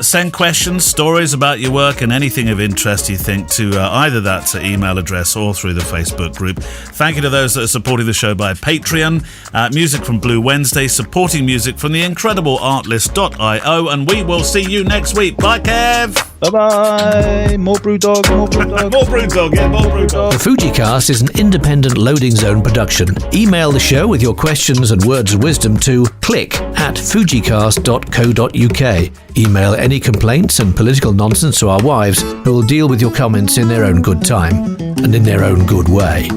[SPEAKER 2] Send questions, stories about your work and anything of interest you think to either that email address or through the Facebook group. Thank you to those that are supporting the show by Patreon. Music from Blue Wednesday, supporting music from the incredible artlist.io, and we will see you next week. Bye, Kev.
[SPEAKER 3] Bye-bye. More Brewdog, more Brewdog.
[SPEAKER 2] More Brewdog, yeah, more Brewdog.
[SPEAKER 1] The FujiCast is an independent Loading Zone production. Email the show with your questions and words of wisdom to click@fujicast.co.uk. Email any complaints and political nonsense to our wives, who will deal with your comments in their own good time and in their own good way.